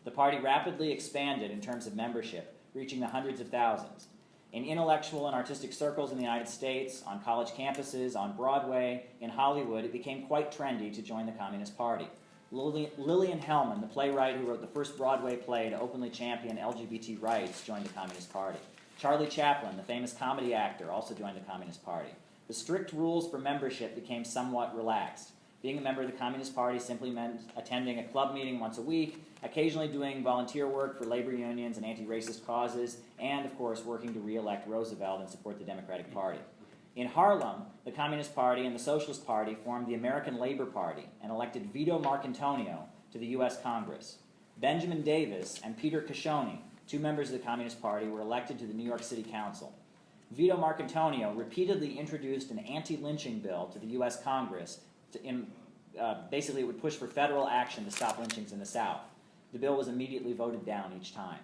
The party rapidly expanded in terms of membership, reaching the hundreds of thousands. In intellectual and artistic circles in the United States, on college campuses, on Broadway, in Hollywood, it became quite trendy to join the Communist Party. Lillian Hellman, the playwright who wrote the first Broadway play to openly champion LGBT rights, joined the Communist Party. Charlie Chaplin, the famous comedy actor, also joined the Communist Party. The strict rules for membership became somewhat relaxed. Being a member of the Communist Party simply meant attending a club meeting once a week, occasionally doing volunteer work for labor unions and anti-racist causes, and, of course, working to re-elect Roosevelt and support the Democratic Party. In Harlem, the Communist Party and the Socialist Party formed the American Labor Party and elected Vito Marcantonio to the U.S. Congress. Benjamin Davis and Peter Cashoni, two members of the Communist Party, were elected to the New York City Council. Vito Marcantonio repeatedly introduced an anti-lynching bill to the U.S. Congress. Basically, it would push for federal action to stop lynchings in the South. The bill was immediately voted down each time.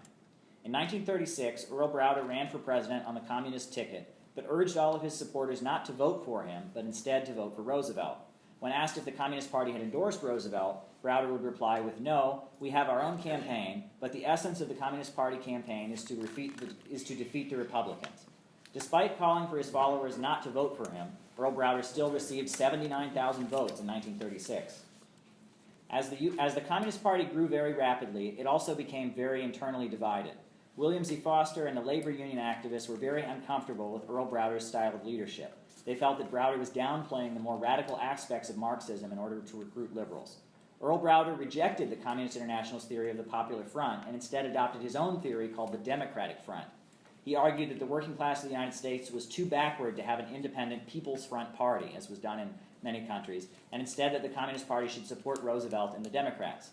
In 1936, Earl Browder ran for president on the communist ticket, but urged all of his supporters not to vote for him, but instead to vote for Roosevelt. When asked if the Communist Party had endorsed Roosevelt, Browder would reply with, "No, we have our own campaign, but the essence of the Communist Party campaign is to defeat the Republicans." Despite calling for his followers not to vote for him, Earl Browder still received 79,000 votes in 1936. As the Communist Party grew very rapidly, it also became very internally divided. William Z. Foster and the labor union activists were very uncomfortable with Earl Browder's style of leadership. They felt that Browder was downplaying the more radical aspects of Marxism in order to recruit liberals. Earl Browder rejected the Communist International's theory of the Popular Front and instead adopted his own theory called the Democratic Front. He argued that the working class of the United States was too backward to have an independent People's Front party, as was done in many countries, and instead that the Communist Party should support Roosevelt and the Democrats.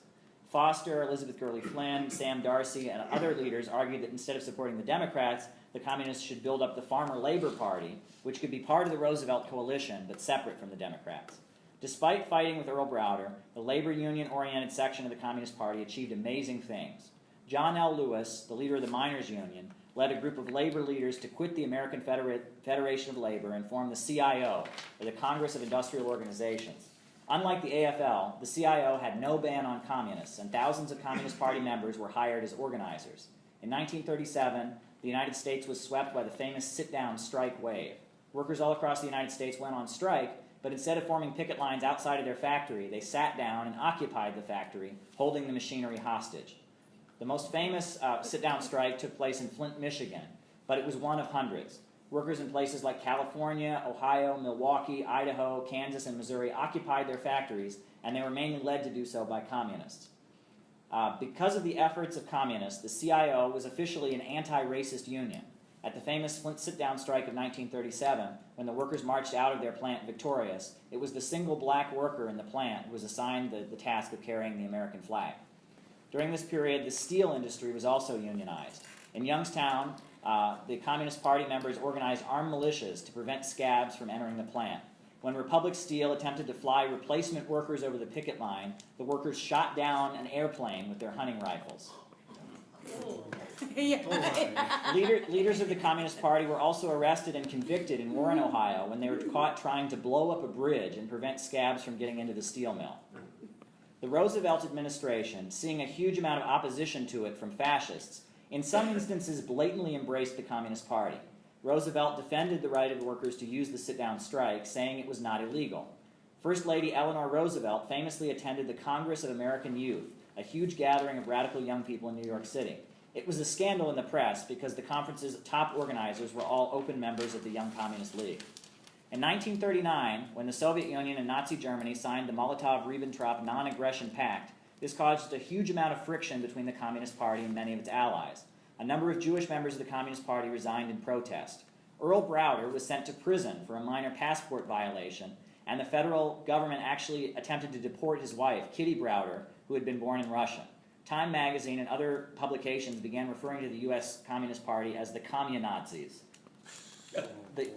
Foster, Elizabeth Gurley Flynn, Sam Darcy, and other leaders argued that instead of supporting the Democrats, the Communists should build up the Farmer Labor Party, which could be part of the Roosevelt coalition, but separate from the Democrats. Despite fighting with Earl Browder, the labor union-oriented section of the Communist Party achieved amazing things. John L. Lewis, the leader of the Miners' Union, led a group of labor leaders to quit the American Federation of Labor and form the CIO, or the Congress of Industrial Organizations. Unlike the AFL, the CIO had no ban on communists, and thousands of Communist Party members were hired as organizers. In 1937, the United States was swept by the famous sit-down strike wave. Workers all across the United States went on strike, but instead of forming picket lines outside of their factory, they sat down and occupied the factory, holding the machinery hostage. The most famous sit-down strike took place in Flint, Michigan, but it was one of hundreds. Workers in places like California, Ohio, Milwaukee, Idaho, Kansas, and Missouri occupied their factories, and they were mainly led to do so by communists. Because of the efforts of communists, the CIO was officially an anti-racist union. At the famous Flint sit-down strike of 1937, when the workers marched out of their plant victorious, it was the single black worker in the plant who was assigned the task of carrying the American flag. During this period, the steel industry was also unionized. In Youngstown, the Communist Party members organized armed militias to prevent scabs from entering the plant. When Republic Steel attempted to fly replacement workers over the picket line, the workers shot down an airplane with their hunting rifles. Leaders of the Communist Party were also arrested and convicted in Warren, Ohio, when they were caught trying to blow up a bridge and prevent scabs from getting into the steel mill. The Roosevelt administration, seeing a huge amount of opposition to it from fascists, in some instances blatantly embraced the Communist Party. Roosevelt defended the right of workers to use the sit-down strike, saying it was not illegal. First Lady Eleanor Roosevelt famously attended the Congress of American Youth, a huge gathering of radical young people in New York City. It was a scandal in the press because the conference's top organizers were all open members of the Young Communist League. In 1939, when the Soviet Union and Nazi Germany signed the Molotov-Ribbentrop Non-Aggression Pact, this caused a huge amount of friction between the Communist Party and many of its allies. A number of Jewish members of the Communist Party resigned in protest. Earl Browder was sent to prison for a minor passport violation, and the federal government actually attempted to deport his wife, Kitty Browder, who had been born in Russia. Time magazine and other publications began referring to the U.S. Communist Party as the Communazis.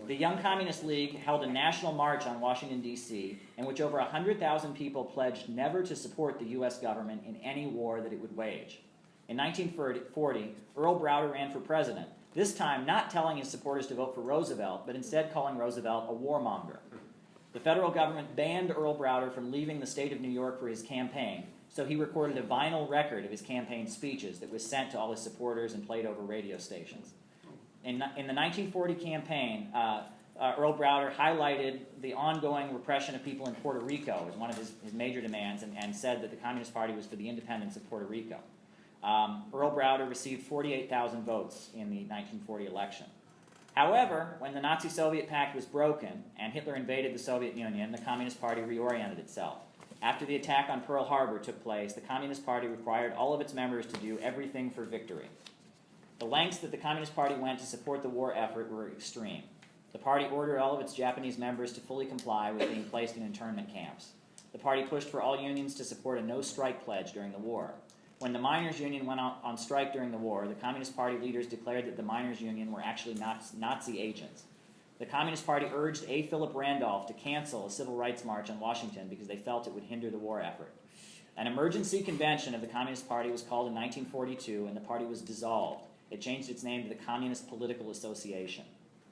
The Young Communist League held a national march on Washington, D.C., in which over 100,000 people pledged never to support the U.S. government in any war that it would wage. In 1940, Earl Browder ran for president, this time not telling his supporters to vote for Roosevelt, but instead calling Roosevelt a warmonger. The federal government banned Earl Browder from leaving the state of New York for his campaign, so he recorded a vinyl record of his campaign speeches that was sent to all his supporters and played over radio stations. In the 1940 campaign, Earl Browder highlighted the ongoing repression of people in Puerto Rico as one of his major demands and said that the Communist Party was for the independence of Puerto Rico. Earl Browder received 48,000 votes in the 1940 election. However, when the Nazi-Soviet pact was broken and Hitler invaded the Soviet Union, the Communist Party reoriented itself. After the attack on Pearl Harbor took place, the Communist Party required all of its members to do everything for victory. The lengths that the Communist Party went to support the war effort were extreme. The party ordered all of its Japanese members to fully comply with being placed in internment camps. The party pushed for all unions to support a no-strike pledge during the war. When the miners' union went on strike during the war, the Communist Party leaders declared that the miners' union were actually Nazi agents. The Communist Party urged A. Philip Randolph to cancel a civil rights march on Washington because they felt it would hinder the war effort. An emergency convention of the Communist Party was called in 1942, and the party was dissolved. It changed its name to the Communist Political Association.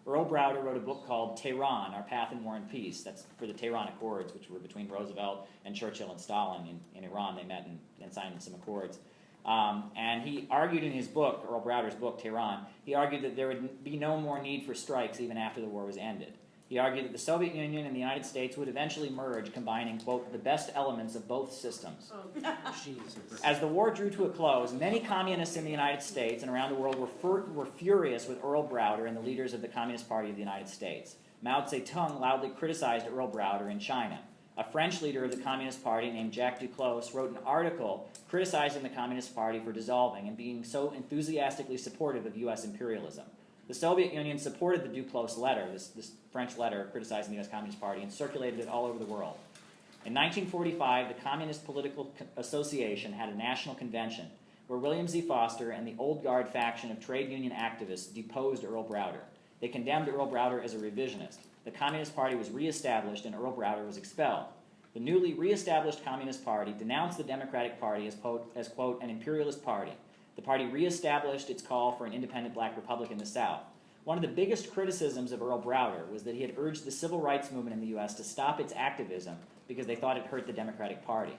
Earl Browder wrote a book called Tehran, Our Path in War and Peace. That's for the Tehran Accords, which were between Roosevelt and Churchill and Stalin in Iran. They met and signed some accords. And he argued in his book, Earl Browder's book, Tehran, he argued that there would be no more need for strikes even after the war was ended. He argued that the Soviet Union and the United States would eventually merge, combining, quote, the best elements of both systems. As the war drew to a close, many communists in the United States and around the world were furious with Earl Browder and the leaders of the Communist Party of the United States. Mao Zedong loudly criticized Earl Browder in China. A French leader of the Communist Party named Jacques Duclos wrote an article criticizing the Communist Party for dissolving and being so enthusiastically supportive of U.S. imperialism. The Soviet Union supported the Duclos letter, this French letter criticizing the U.S. Communist Party, and circulated it all over the world. In 1945, the Communist Political Association had a national convention where William Z. Foster and the Old Guard faction of trade union activists deposed Earl Browder. They condemned Earl Browder as a revisionist. The Communist Party was reestablished and Earl Browder was expelled. The newly reestablished Communist Party denounced the Democratic Party as, quote, an imperialist party. The party reestablished its call for an independent black republic in the South. One of the biggest criticisms of Earl Browder was that he had urged the civil rights movement in the U.S. to stop its activism because they thought it hurt the Democratic Party.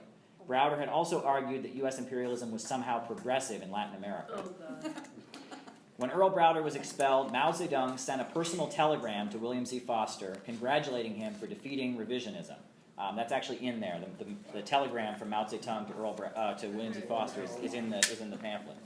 Browder had also argued that U.S. imperialism was somehow progressive in Latin America. Oh, God. When Earl Browder was expelled, Mao Zedong sent a personal telegram to William Z. Foster congratulating him for defeating revisionism. That's actually in there. The telegram from Mao Zedong to William Z. Foster is in the pamphlet.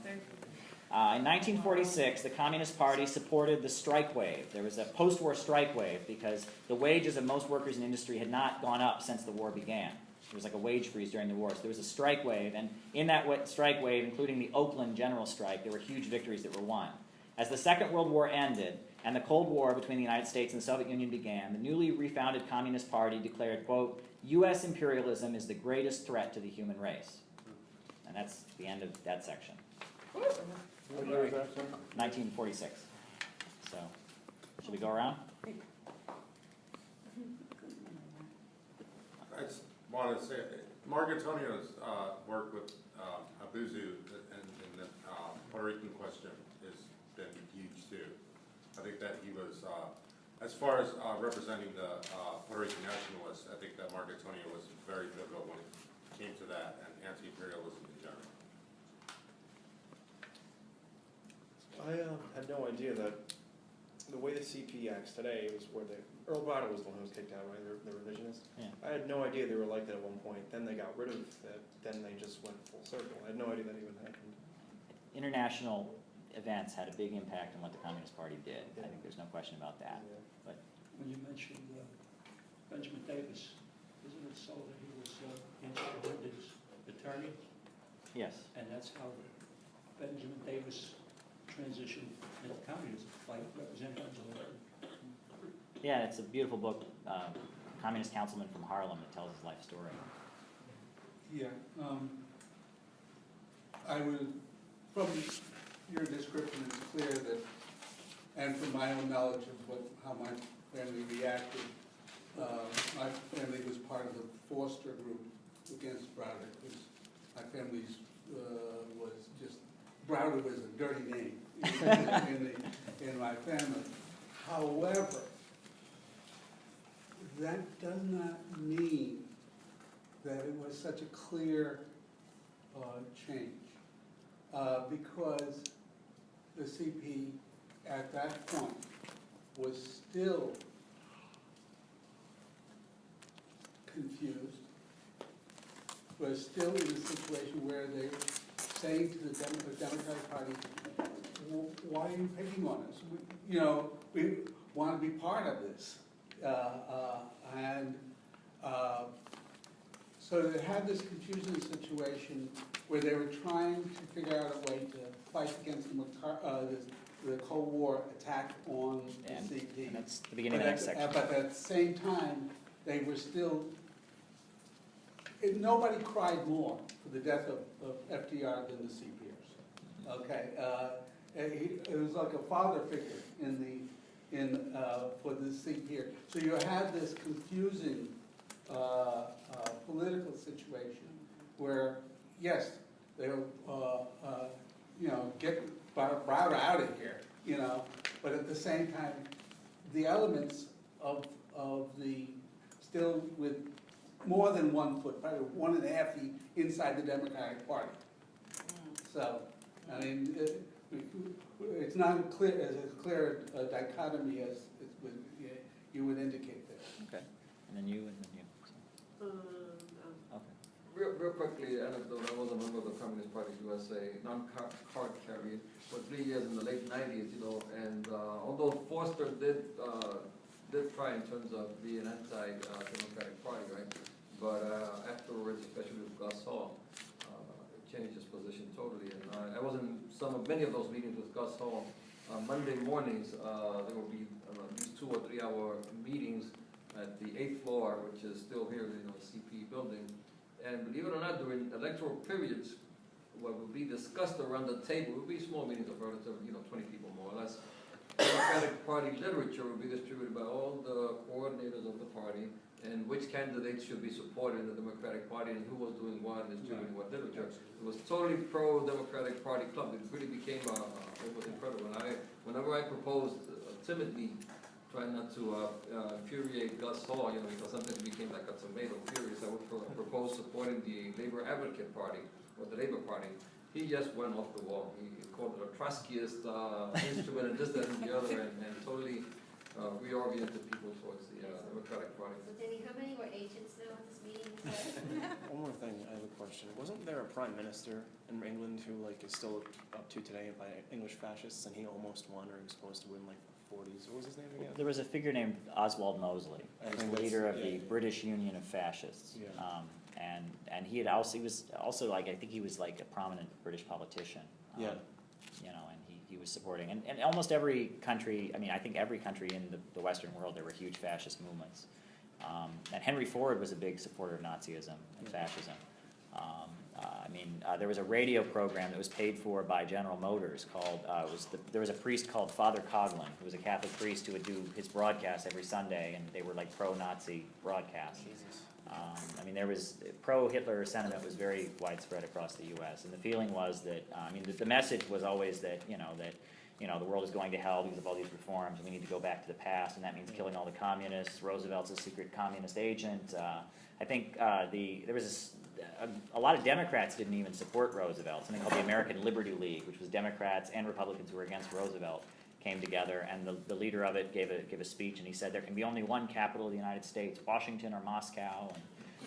In 1946, the Communist Party supported the strike wave. There was a post-war strike wave because the wages of most workers in industry had not gone up since the war began. There was like a wage freeze during the war. So there was a strike wave, and in that strike wave, including the Oakland general strike, there were huge victories that were won. As the Second World War ended and the Cold War between the United States and the Soviet Union began, the newly refounded Communist Party declared, quote, U.S. imperialism is the greatest threat to the human race. And that's the end of that section. What year is that, sir? 1946. So, should we go around? I just wanted to say, Mark Antonio's work with Abuzu and the Puerto Rican question has been huge too. I think that he was, as far as representing the Puerto Rican nationalists, I think that Mark Antonio was very pivotal when it came to that and anti-imperialism in general. I had no idea that the way the CP acts today was where Earl Browder was the one who was kicked out, right? The revisionist. Yeah. I had no idea they were like that at one point. Then they got rid of that. Then they just went full circle. I had no idea that even happened. International events had a big impact on what the Communist Party did. I think there's no question about that. Yeah. But When you mentioned Benjamin Davis, isn't it so that he was Lincoln's attorney? yes, And that's how Benjamin Davis transitioned into communism, by representing Angela. yeah, it's a beautiful book, Communist Councilman from Harlem, that tells his life story. Yeah, I would, from your description, it's clear that, and from my own knowledge of how my family reacted, my family was part of the Foster group against Browder, because my family's was just, Browder was a dirty name in my family. However, that does not mean that it was such a clear change, because the CP at that point was still confused, was still in a situation where they were saying to the Democratic Party, why are you picking on us? We want to be part of this. So they had this confusing situation where they were trying to figure out a way to fight against the Cold War attack on the CP. And that's the beginning of the next section. But at the same time, they were still, nobody cried more for the death of FDR than the CPers. Okay, it was like a father figure for the CPer. So you had this confusing political situation where, yes, they were, get Browder out of here, but at the same time, the elements of the, still with more than 1 foot, probably 1.5 feet inside the Democratic Party. So, I mean, it's not as clear a dichotomy as you would indicate there. Okay. And then you, and then you. So. Okay. Real quickly, anecdote, I was a member of the Communist Party USA, non-card carrier, for 3 years in the late 90s, and although Foster did try in terms of being an anti-democratic party, right? But afterwards, especially with Gus Hall, it changed his position totally. And I was in many of those meetings with Gus Hall. Monday mornings, there will be these 2 or 3 hour meetings at the 8th floor, which is still here, the CP building. And believe it or not, during electoral periods, what will be discussed around the table will be small meetings of relatively, 20 people more or less. Democratic Party literature will be distributed by all the coordinators of the party, and which candidates should be supported in the Democratic Party, and who was doing what and distributing what literature. It was totally pro-Democratic Party club. It really became it was incredible. And whenever I proposed timidly, trying not to infuriate Gus Hall, because sometimes it became like a tomato furious, I would propose supporting the Labor Advocate Party, or the Labor Party. He just went off the wall. He called it a Trotskyist instrument and this, that, and the other, and totally reoriented people towards the Democratic Party. So Denny, how many were agents now at this meeting? One more thing, I have a question. Wasn't there a prime minister in England who is still up to today by English fascists, and he almost won, or he was supposed to win the 40s? What was his name again? There was a figure named Oswald Mosley, who was the leader of the yeah. British Union of Fascists. Yeah. And he was also like, I think he was like a prominent British politician. Yeah. You know, and he was supporting, and almost every country, I mean, I think every country in the Western world, there were huge fascist movements. And Henry Ford was a big supporter of Nazism and fascism. There was a radio program that was paid for by General Motors called, there was a priest called Father Coughlin, who was a Catholic priest who would do his broadcasts every Sunday, and they were like pro-Nazi broadcasts. There was pro-Hitler sentiment was very widespread across the U.S., and the feeling was that, the message was always that, the world is going to hell because of all these reforms, and we need to go back to the past, and that means killing all the communists. Roosevelt's a secret communist agent. I think there was a lot of Democrats didn't even support Roosevelt, something called the American Liberty League, which was Democrats and Republicans who were against Roosevelt came together, and the leader of it gave a speech, and he said there can be only one capital of the United States, Washington or Moscow,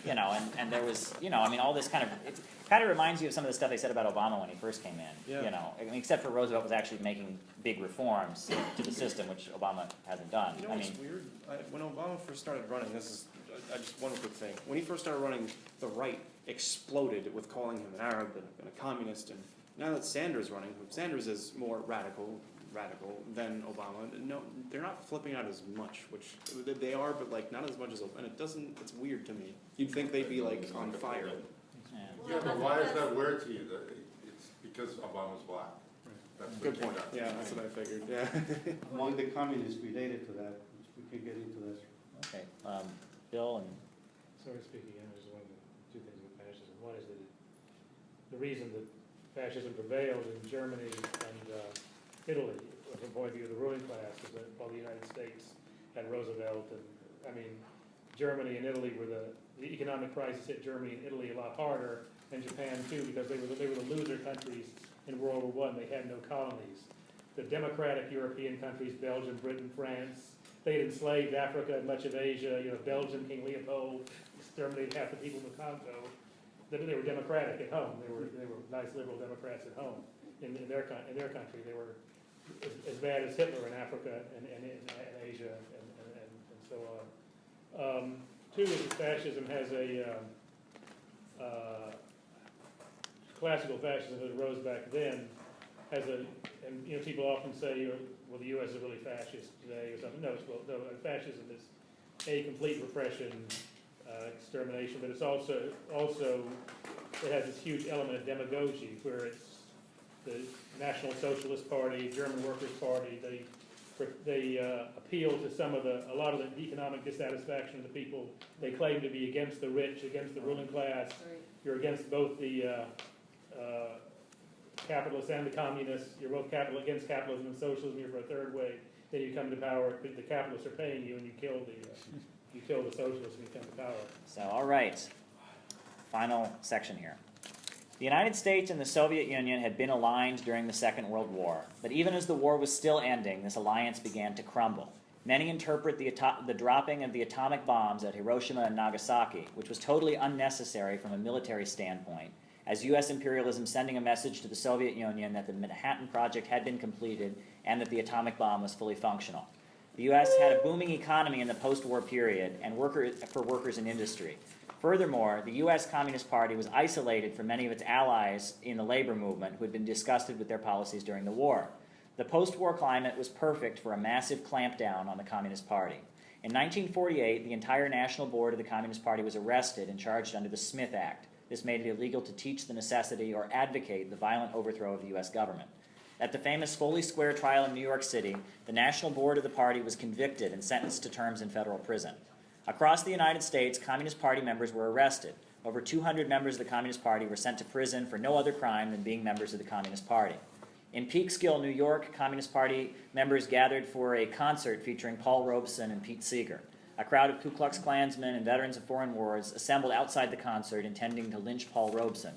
and there was, all this kind of reminds you of some of the stuff they said about Obama when he first came in, except for Roosevelt was actually making big reforms to the system, which Obama hasn't done. You know what's weird? When Obama first started running, just one quick thing. When he first started running, the right exploded with calling him an Arab and a communist, and now that Sanders is running, Sanders is more radical than Obama. No, they're not flipping out as much, which they are, but like not as much as, and it's weird to me. You'd think they'd be like on fire. Yeah, but why is that weird to you? It's because Obama's black. That's Good point. Yeah, that's what I figured. Yeah. Among the communists related to that, which we can get into this. Okay, Bill and. Sorry to speak again, there's two things with fascism. One is that the reason that fascism prevailed in Germany and Italy, from the point of view of the ruling class, is that while the United States had Roosevelt, and Germany and Italy were the economic crisis hit Germany and Italy a lot harder, and Japan too, because they were the loser countries in World War I. They had no colonies. The democratic European countries, Belgium, Britain, France, they had enslaved Africa and much of Asia. Belgium, King Leopold exterminated half the people in the Congo. They were democratic at home. They were nice liberal Democrats at home. In their country, they were as bad as Hitler in Africa and Asia and so on. Two is that fascism has classical fascism that arose back then and people often say, well, the U.S. is really fascist today or something. No, fascism is a complete repression, extermination, but it's also it has this huge element of demagogy where it's the National Socialist Party, German Workers' Party. They appeal to a lot of the economic dissatisfaction of the people. They claim to be against the rich, against the ruling class. Right. You're against both the capitalists and the communists. You're both against capitalism and socialism. You're for a third way. Then you come to power. The capitalists are paying you, and you kill the socialists when you come to power. So, all right. Final section here. The United States and the Soviet Union had been aligned during the Second World War, but even as the war was still ending, this alliance began to crumble. Many interpret the dropping of the atomic bombs at Hiroshima and Nagasaki, which was totally unnecessary from a military standpoint, as U.S. imperialism sending a message to the Soviet Union that the Manhattan Project had been completed and that the atomic bomb was fully functional. The U.S. had a booming economy in the post-war period and for workers in industry. Furthermore, the U.S. Communist Party was isolated from many of its allies in the labor movement who had been disgusted with their policies during the war. The post-war climate was perfect for a massive clampdown on the Communist Party. In 1948, the entire national board of the Communist Party was arrested and charged under the Smith Act. This made it illegal to teach the necessity or advocate the violent overthrow of the U.S. government. At the famous Foley Square trial in New York City, the national board of the party was convicted and sentenced to terms in federal prison. Across the United States, Communist Party members were arrested. Over 200 members of the Communist Party were sent to prison for no other crime than being members of the Communist Party. In Peekskill, New York, Communist Party members gathered for a concert featuring Paul Robeson and Pete Seeger. A crowd of Ku Klux Klansmen and veterans of foreign wars assembled outside the concert intending to lynch Paul Robeson.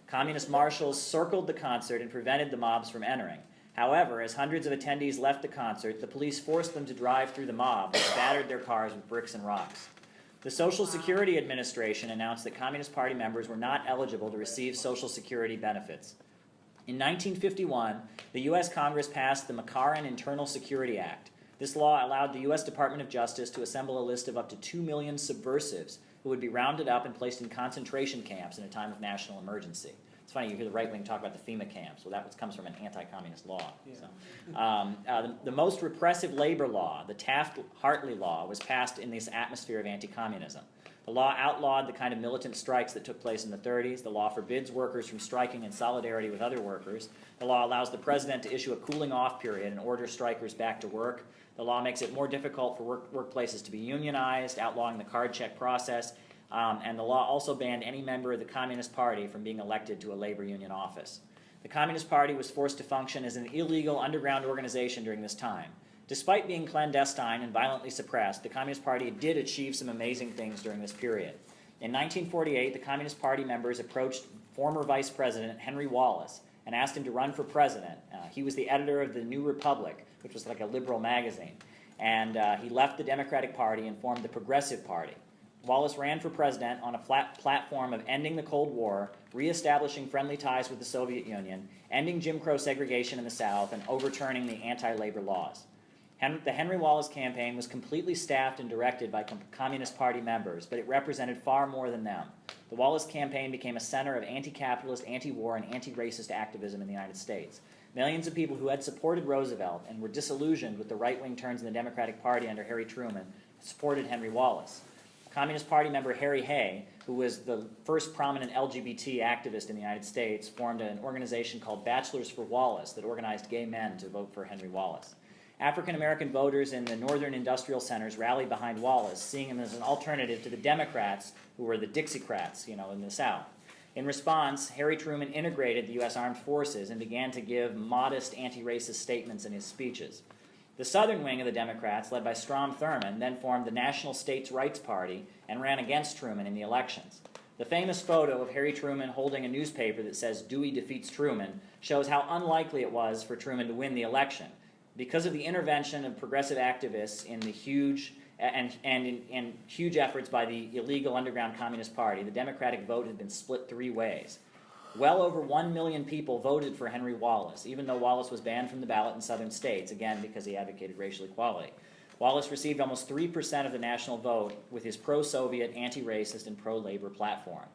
Communist marshals circled the concert and prevented the mobs from entering. However, as hundreds of attendees left the concert, the police forced them to drive through the mob, which battered their cars with bricks and rocks. The Social Security Administration announced that Communist Party members were not eligible to receive Social Security benefits. In 1951, the U.S. Congress passed the McCarran Internal Security Act. This law allowed the U.S. Department of Justice to assemble a list of up to 2 million subversives who would be rounded up and placed in concentration camps in a time of national emergency. It's funny, you hear the right wing talk about the FEMA camps. Well, that comes from an anti-communist law. Yeah. So, the most repressive labor law, the Taft-Hartley law, was passed in this atmosphere of anti-communism. The law outlawed the kind of militant strikes that took place in the 30s. The law forbids workers from striking in solidarity with other workers. The law allows the president to issue a cooling-off period and order strikers back to work. The law makes it more difficult for workplaces to be unionized, outlawing the card check process. And the law also banned any member of the Communist Party from being elected to a labor union office. The Communist Party was forced to function as an illegal underground organization during this time. Despite being clandestine and violently suppressed, the Communist Party did achieve some amazing things during this period. In 1948, the Communist Party members approached former Vice President Henry Wallace and asked him to run for president. He was the editor of the New Republic, which was like a liberal magazine. And he left the Democratic Party and formed the Progressive Party. Wallace ran for president on a platform of ending the Cold War, reestablishing friendly ties with the Soviet Union, ending Jim Crow segregation in the South, and overturning the anti-labor laws. The Henry Wallace campaign was completely staffed and directed by Communist Party members, but it represented far more than them. The Wallace campaign became a center of anti-capitalist, anti-war, and anti-racist activism in the United States. Millions of people who had supported Roosevelt and were disillusioned with the right-wing turns in the Democratic Party under Harry Truman supported Henry Wallace. Communist Party member Harry Hay, who was the first prominent LGBT activist in the United States, formed an organization called Bachelors for Wallace that organized gay men to vote for Henry Wallace. African-American voters in the northern industrial centers rallied behind Wallace, seeing him as an alternative to the Democrats, who were the Dixiecrats, in the South. In response, Harry Truman integrated the U.S. Armed Forces and began to give modest anti-racist statements in his speeches. The southern wing of the Democrats, led by Strom Thurmond, then formed the National States Rights Party and ran against Truman in the elections. The famous photo of Harry Truman holding a newspaper that says "Dewey defeats Truman" shows how unlikely it was for Truman to win the election. Because of the intervention of progressive activists in the huge efforts by the illegal underground Communist Party, the Democratic vote had been split 3 ways. Well over 1 million people voted for Henry Wallace, even though Wallace was banned from the ballot in southern states, again because he advocated racial equality. Wallace received almost 3% of the national vote with his pro-Soviet, anti-racist, and pro-labor platform.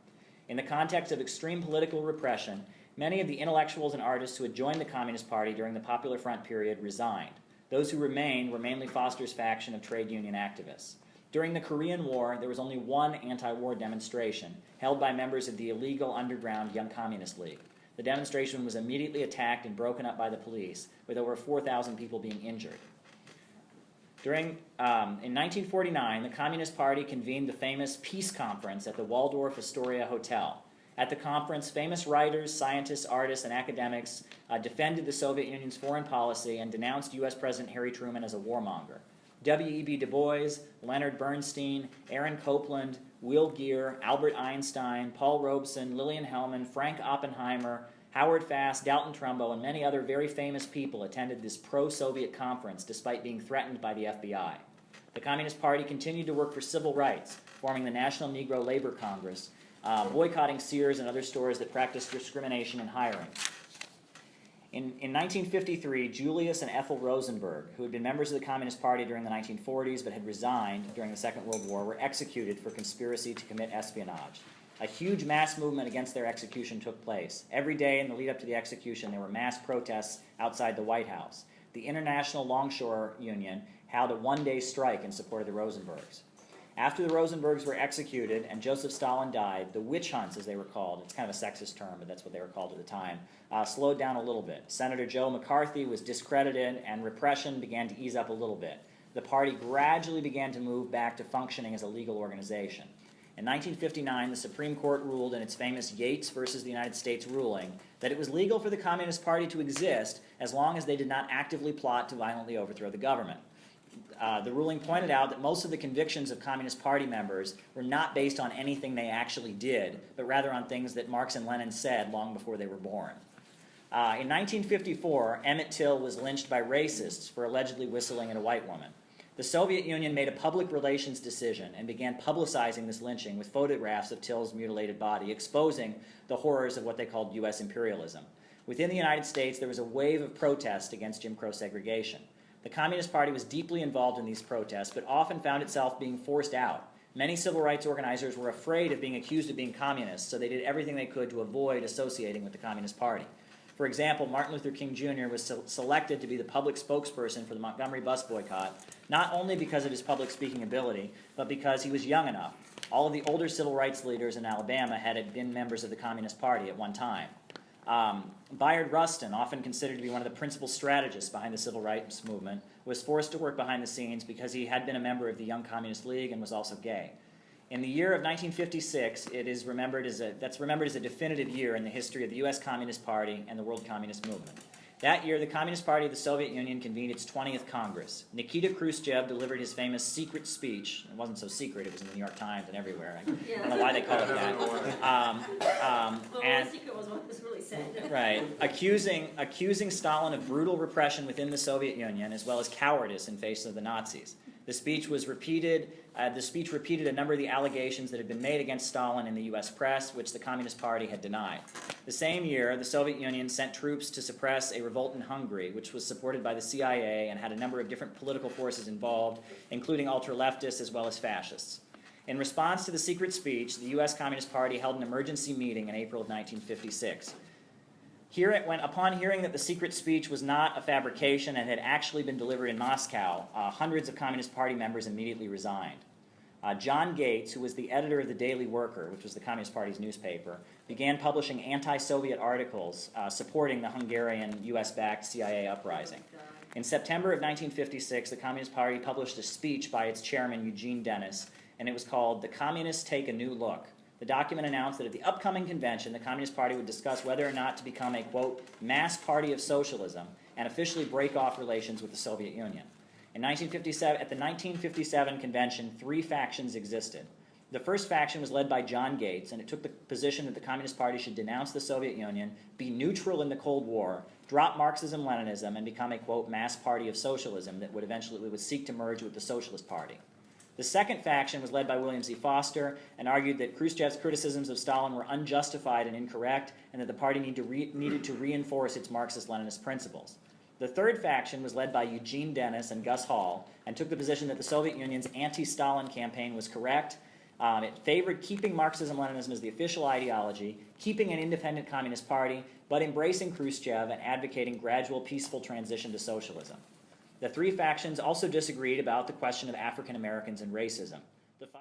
In the context of extreme political repression, many of the intellectuals and artists who had joined the Communist Party during the Popular Front period resigned. Those who remained were mainly Foster's faction of trade union activists. During the Korean War, there was only one anti-war demonstration, held by members of the illegal underground Young Communist League. The demonstration was immediately attacked and broken up by the police, with over 4,000 people being injured. In 1949, the Communist Party convened the famous Peace Conference at the Waldorf Astoria Hotel. At the conference, famous writers, scientists, artists, and academics defended the Soviet Union's foreign policy and denounced U.S. President Harry Truman as a warmonger. W.E.B. Du Bois, Leonard Bernstein, Aaron Copland, Will Geer, Albert Einstein, Paul Robeson, Lillian Hellman, Frank Oppenheimer, Howard Fass, Dalton Trumbo, and many other very famous people attended this pro-Soviet conference despite being threatened by the FBI. The Communist Party continued to work for civil rights, forming the National Negro Labor Congress, boycotting Sears and other stores that practiced discrimination in hiring. In 1953, Julius and Ethel Rosenberg, who had been members of the Communist Party during the 1940s but had resigned during the Second World War, were executed for conspiracy to commit espionage. A huge mass movement against their execution took place. Every day in the lead up to the execution, there were mass protests outside the White House. The International Longshore Union held a one-day strike in support of the Rosenbergs. After the Rosenbergs were executed and Joseph Stalin died, the witch hunts, as they were called, it's kind of a sexist term, but that's what they were called at the time, slowed down a little bit. Senator Joe McCarthy was discredited and repression began to ease up a little bit. The party gradually began to move back to functioning as a legal organization. In 1959, the Supreme Court ruled in its famous Yates versus the United States ruling that it was legal for the Communist Party to exist as long as they did not actively plot to violently overthrow the government. The ruling pointed out that most of the convictions of Communist Party members were not based on anything they actually did, but rather on things that Marx and Lenin said long before they were born. In 1954, Emmett Till was lynched by racists for allegedly whistling at a white woman. The Soviet Union made a public relations decision and began publicizing this lynching with photographs of Till's mutilated body, exposing the horrors of what they called U.S. imperialism. Within the United States, there was a wave of protest against Jim Crow segregation. The Communist Party was deeply involved in these protests, but often found itself being forced out. Many civil rights organizers were afraid of being accused of being communists, so they did everything they could to avoid associating with the Communist Party. For example, Martin Luther King Jr. was selected to be the public spokesperson for the Montgomery bus boycott, not only because of his public speaking ability, but because he was young enough. All of the older civil rights leaders in Alabama had been members of the Communist Party at one time. Bayard Rustin, often considered to be one of the principal strategists behind the civil rights movement, was forced to work behind the scenes because he had been a member of the Young Communist League and was also gay. In the year of 1956, that's remembered as a definitive year in the history of the U.S. Communist Party and the world communist movement. That year, the Communist Party of the Soviet Union convened its 20th Congress. Nikita Khrushchev delivered his famous secret speech. It wasn't so secret, it was in the New York Times and everywhere. I don't know why they call it that. The secret was what was really said. Right, accusing Stalin of brutal repression within the Soviet Union, as well as cowardice in face of the Nazis. The speech repeated a number of the allegations that had been made against Stalin in the U.S. press, which the Communist Party had denied. The same year, the Soviet Union sent troops to suppress a revolt in Hungary, which was supported by the CIA and had a number of different political forces involved, including ultra-leftists as well as fascists. In response to the secret speech, the U.S. Communist Party held an emergency meeting in April of 1956. Upon hearing that the secret speech was not a fabrication and had actually been delivered in Moscow, hundreds of Communist Party members immediately resigned. John Gates, who was the editor of the Daily Worker, which was the Communist Party's newspaper, began publishing anti-Soviet articles supporting the Hungarian U.S.-backed CIA uprising. In September of 1956, the Communist Party published a speech by its chairman, Eugene Dennis, and it was called "The Communists Take a New Look." The document announced that at the upcoming convention, the Communist Party would discuss whether or not to become a, quote, mass party of socialism and officially break off relations with the Soviet Union. At the 1957 convention, 3 factions existed. The first faction was led by John Gates, and it took the position that the Communist Party should denounce the Soviet Union, be neutral in the Cold War, drop Marxism-Leninism, and become a, quote, mass party of socialism that would eventually seek to merge with the Socialist Party. The second faction was led by William Z. Foster and argued that Khrushchev's criticisms of Stalin were unjustified and incorrect, and that the party needed to reinforce its Marxist-Leninist principles. The third faction was led by Eugene Dennis and Gus Hall and took the position that the Soviet Union's anti-Stalin campaign was correct. It favored keeping Marxism-Leninism as the official ideology, keeping an independent Communist Party, but embracing Khrushchev and advocating gradual, peaceful transition to socialism. The 3 factions also disagreed about the question of African Americans and racism.